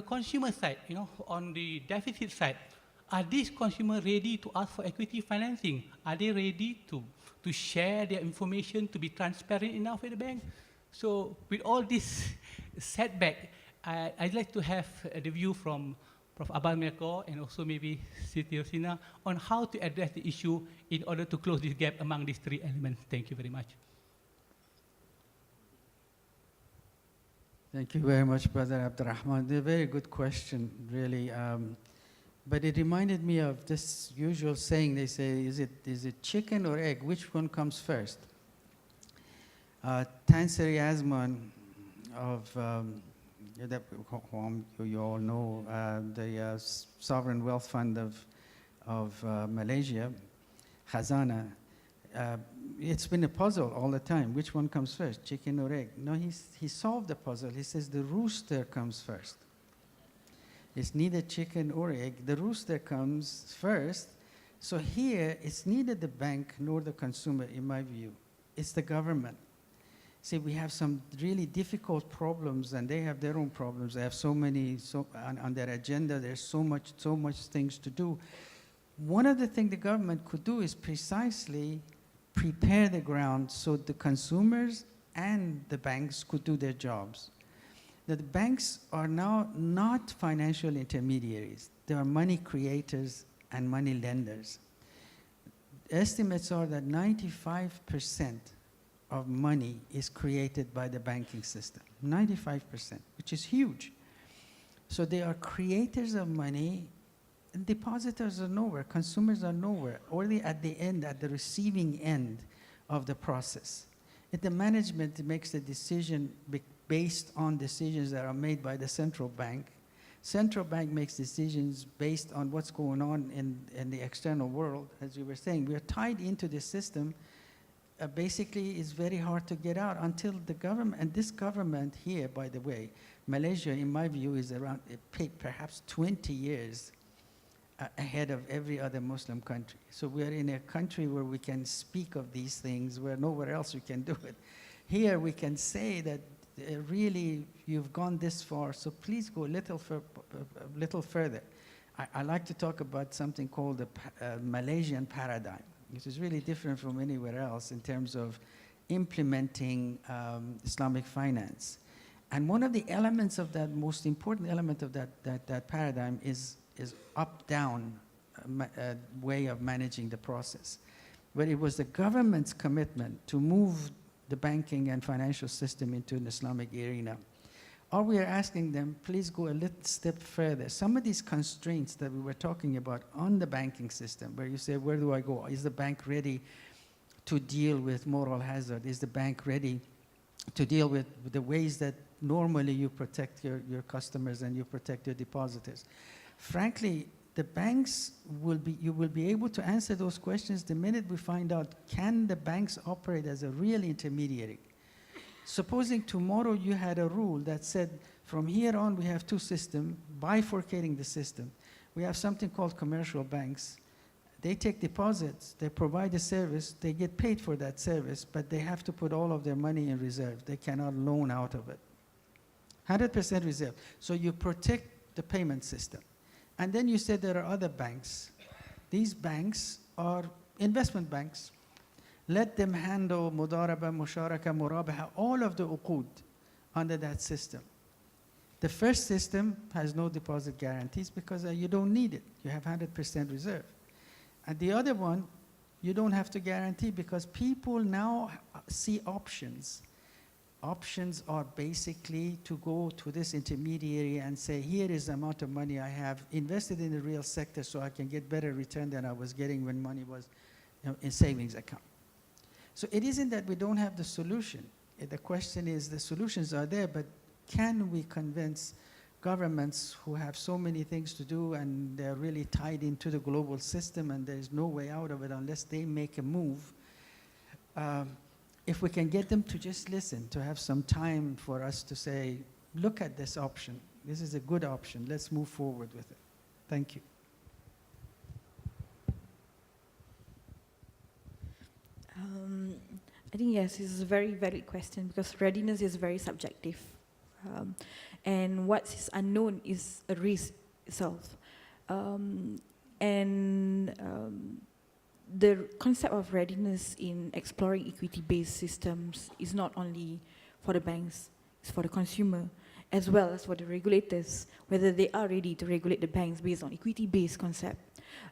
consumer side, on the deficit side, are these consumers ready to ask for equity financing? Are they ready to share their information, to be transparent enough with the bank? So with all this setback, I'd like to have the view from Prof. Abbas Miracle and also maybe Siti Rosina on how to address the issue in order to close this gap among these three elements. Thank you very much. Thank you very much, Brother Abdurrahman. A very good question, really. But it reminded me of this usual saying. They say, is it chicken or egg? Which one comes first? Tanseri Azman of, whom you all know, the Sovereign Wealth Fund of Malaysia, Khazanah, it's been a puzzle all the time. Which one comes first, chicken or egg? No, he solved the puzzle. He says the rooster comes first. It's neither chicken or egg. The rooster comes first. So here, it's neither the bank nor the consumer, in my view. It's the government. See, we have some really difficult problems, and they have their own problems. They have on their agenda, there's so much things to do. One of the things the government could do is precisely prepare the ground so the consumers and the banks could do their jobs. That the banks are now not financial intermediaries. They are money creators and money lenders. Estimates are that 95% of money is created by the banking system, 95%, which is huge. So they are creators of money, and depositors are nowhere, consumers are nowhere, only at the end, at the receiving end of the process. If the management makes the decision based on decisions that are made by the central bank makes decisions based on what's going on in the external world. As you were saying, we are tied into the system. Basically, it's very hard to get out until the government, and this government here, by the way, Malaysia, in my view, is around perhaps 20 years ahead of every other Muslim country. So we're in a country where we can speak of these things, where nowhere else we can do it. Here we can say that really you've gone this far, so please go a little further. I like to talk about something called the Malaysian paradigm, which is really different from anywhere else in terms of implementing Islamic finance. And one of the elements of that, most important element of that paradigm is up-down way of managing the process, where it was the government's commitment to move the banking and financial system into an Islamic arena. Or we are asking them, please go a little step further. Some of these constraints that we were talking about on the banking system, where you say, where do I go? Is the bank ready to deal with moral hazard? Is the bank ready to deal with the ways that normally you protect your customers and you protect your depositors? Frankly, the banks you will be able to answer those questions the minute we find out, can the banks operate as a real intermediary? Supposing tomorrow you had a rule that said, from here on we have two systems, bifurcating the system. We have something called commercial banks. They take deposits, they provide a service, they get paid for that service, but they have to put all of their money in reserve. They cannot loan out of it. 100% reserve. So you protect the payment system. And then you said there are other banks. These banks are investment banks. Let them handle mudaraba, musharaka, murabaha, all of the uqud under that system. The first system has no deposit guarantees because you don't need it. You have 100% reserve. And the other one, you don't have to guarantee because people now see options. Options are basically to go to this intermediary and say, here is the amount of money I have invested in the real sector so I can get better return than I was getting when money was in savings account. So it isn't that we don't have the solution. The question is the solutions are there, but can we convince governments who have so many things to do and they're really tied into the global system and there's no way out of it unless they make a move. If we can get them to just listen, to have some time for us to say, look at this option. This is a good option. Let's move forward with it. Thank you. I think yes, this is a very valid question because readiness is very subjective. And what is unknown is a risk itself. The concept of readiness in exploring equity-based systems is not only for the banks, it's for the consumer, as well as for the regulators, whether they are ready to regulate the banks based on equity-based concept.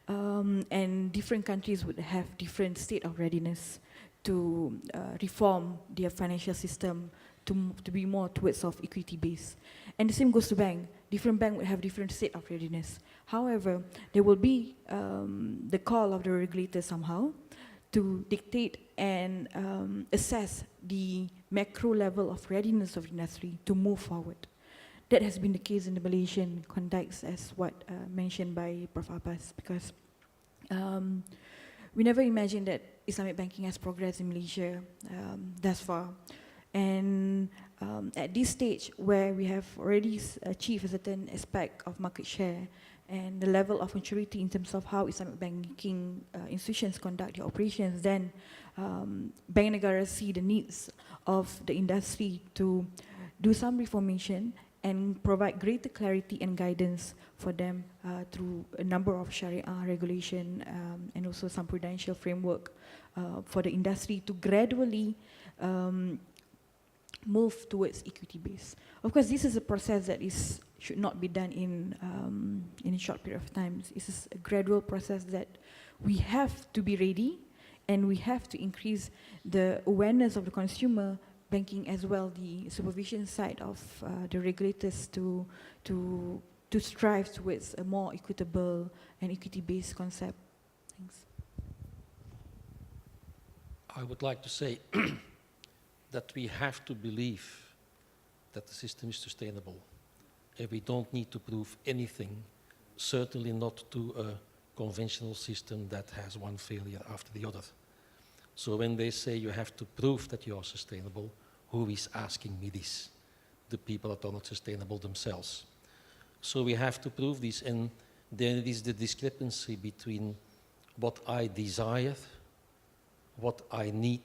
And different countries would have different state of readiness to reform their financial system to be more towards of equity-based. And the same goes to bank. Different bank would have different state of readiness. However, there will be the call of the regulator somehow to dictate and assess the macro level of readiness of industry to move forward. That has been the case in the Malaysian context as what mentioned by Prof. Abbas, because we never imagined that Islamic banking has progressed in Malaysia thus far. And at this stage where we have already achieved a certain aspect of market share and the level of maturity in terms of how Islamic banking institutions conduct their operations, then Bank Negara see the needs of the industry to do some reformation and provide greater clarity and guidance for them through a number of Sharia regulation and also some prudential framework for the industry to gradually move towards equity base. Of course, this is a process that should not be done in a short period of time. This is a gradual process that we have to be ready, and we have to increase the awareness of the consumer banking as well, the supervision side of the regulators to strive towards a more equitable and equity-based concept. Thanks. I would like to say that we have to believe that the system is sustainable. And we don't need to prove anything, certainly not to a conventional system that has one failure after the other. So when they say you have to prove that you are sustainable, who is asking me this? The people that are not sustainable themselves. So we have to prove this, and there is the discrepancy between what I desire, what I need,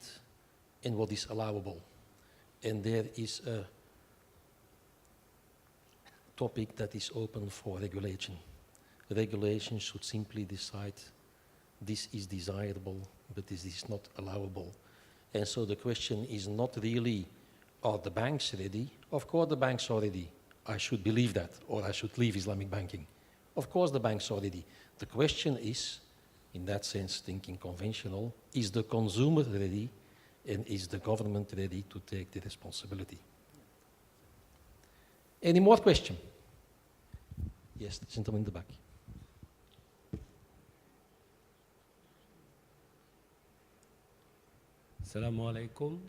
and what is allowable. And there is a topic that is open for regulation. Regulation should simply decide this is desirable, but this is not allowable. And so the question is not really, are the banks ready? Of course the banks are ready. I should believe that, or I should leave Islamic banking. Of course the banks are ready. The question is, in that sense, thinking conventional, is the consumer ready, and is the government ready to take the responsibility? Any more questions? Yes, the gentleman in the back. Assalamu alaikum.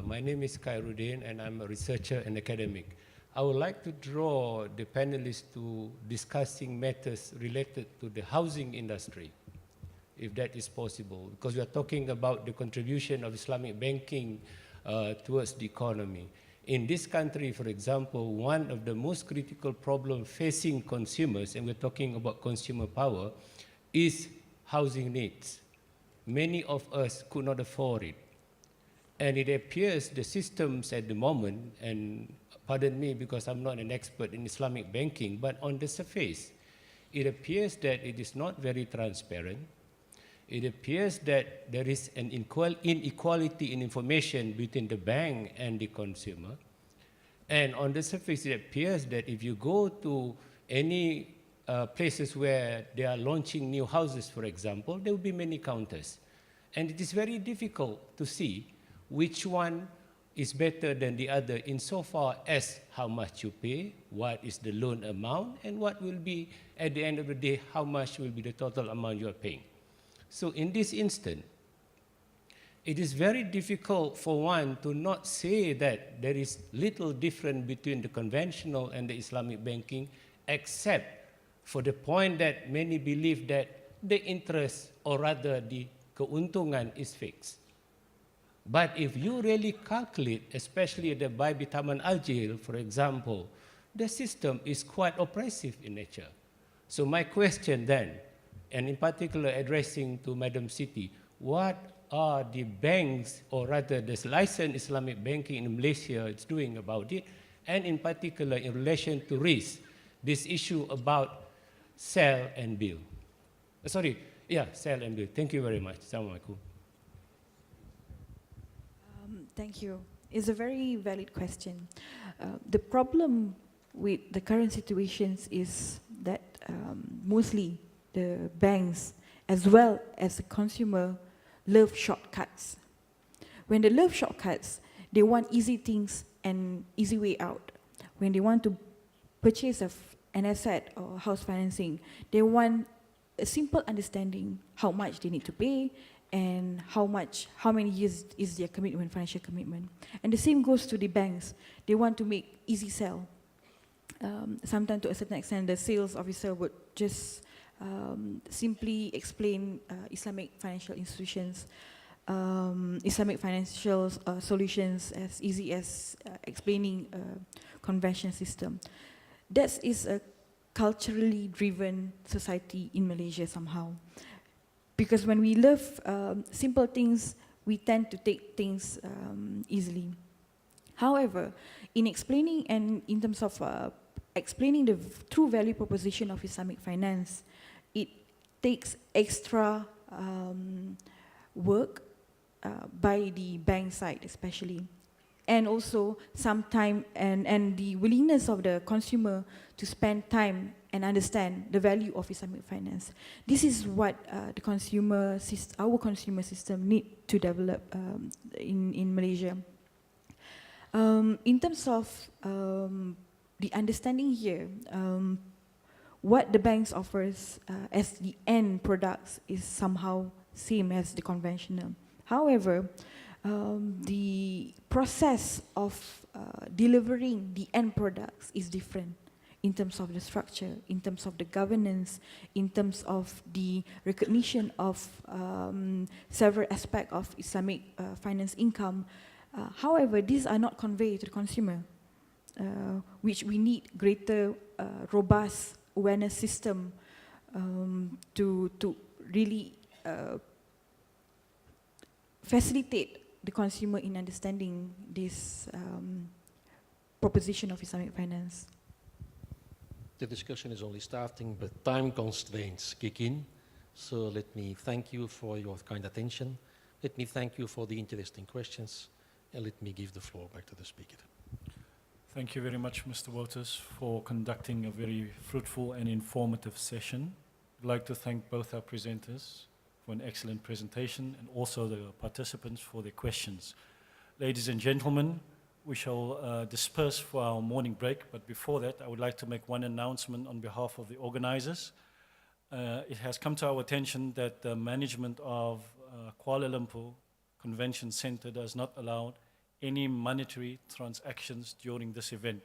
My name is Khairuddin and I'm a researcher and academic. I would like to draw the panelists to discussing matters related to the housing industry, if that is possible, because we are talking about the contribution of Islamic banking towards the economy. In this country, for example, one of the most critical problems facing consumers, and we're talking about consumer power, is housing needs. Many of us could not afford it. And it appears the systems at the moment, and pardon me because I'm not an expert in Islamic banking, but on the surface, it appears that it is not very transparent. It appears that there is an inequality in information between the bank and the consumer. And on the surface, it appears that if you go to any places where they are launching new houses, for example, there will be many counters. And it is very difficult to see which one is better than the other insofar as how much you pay, what is the loan amount, and what will be, at the end of the day, how much will be the total amount you are paying. So in this instant, it is very difficult for one to not say that there is little difference between the conventional and the Islamic banking, except for the point that many believe that the interest, or rather the keuntungan, is fixed. But if you really calculate, especially the Bitaman Al-Jil, for example, the system is quite oppressive in nature. So my question then, and in particular addressing to Madam Siti, what are the banks, or rather the licensed Islamic banking in Malaysia is doing about it, and in particular in relation to risk, this issue about sell and build. Sell and build. Thank you very much. Assalamualaikum. Thank you. It's a very valid question. The problem with the current situations is that mostly the banks, as well as the consumer, love shortcuts. When they love shortcuts, they want easy things and easy way out. When they want to purchase an asset or house financing, they want a simple understanding how much they need to pay and how many years is their commitment, financial commitment. And the same goes to the banks. They want to make easy sell. Sometimes to a certain extent, the sales officer would just simply explain Islamic financial institutions, Islamic financial solutions as easy as explaining a convention system. That is a culturally driven society in Malaysia somehow. Because when we love simple things, we tend to take things easily. However, in explaining and in terms of explaining the true value proposition of Islamic finance, it takes extra work by the bank side especially, and also some time and the willingness of the consumer to spend time and understand the value of Islamic finance. This is what our consumer system need to develop in Malaysia. In terms of the understanding here, what the banks offers as the end products is somehow same as the conventional. However, the process of delivering the end products is different in terms of the structure, in terms of the governance, in terms of the recognition of several aspects of Islamic finance income. However, these are not conveyed to the consumer, which we need greater robust awareness system to really facilitate the consumer in understanding this proposition of Islamic finance. The discussion is only starting, but time constraints kick in. So let me thank you for your kind attention. Let me thank you for the interesting questions. And let me give the floor back to the speaker. Thank you very much, Mr. Wouters, for conducting a very fruitful and informative session. I'd like to thank both our presenters for an excellent presentation and also the participants for their questions. Ladies and gentlemen, we shall disperse for our morning break, but before that, I would like to make one announcement on behalf of the organizers. It has come to our attention that the management of Kuala Lumpur Convention Center does not allow any monetary transactions during this event.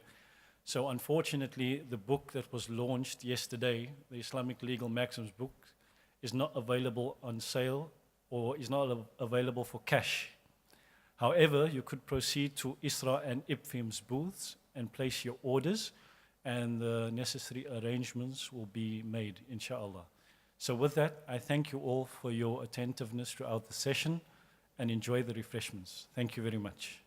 So unfortunately, the book that was launched yesterday, the Islamic Legal Maxims book, is not available on sale or is not available for cash. However, you could proceed to ISRA and IPFIM's booths and place your orders, and the necessary arrangements will be made, inshallah. So with that, I thank you all for your attentiveness throughout the session and enjoy the refreshments. Thank you very much.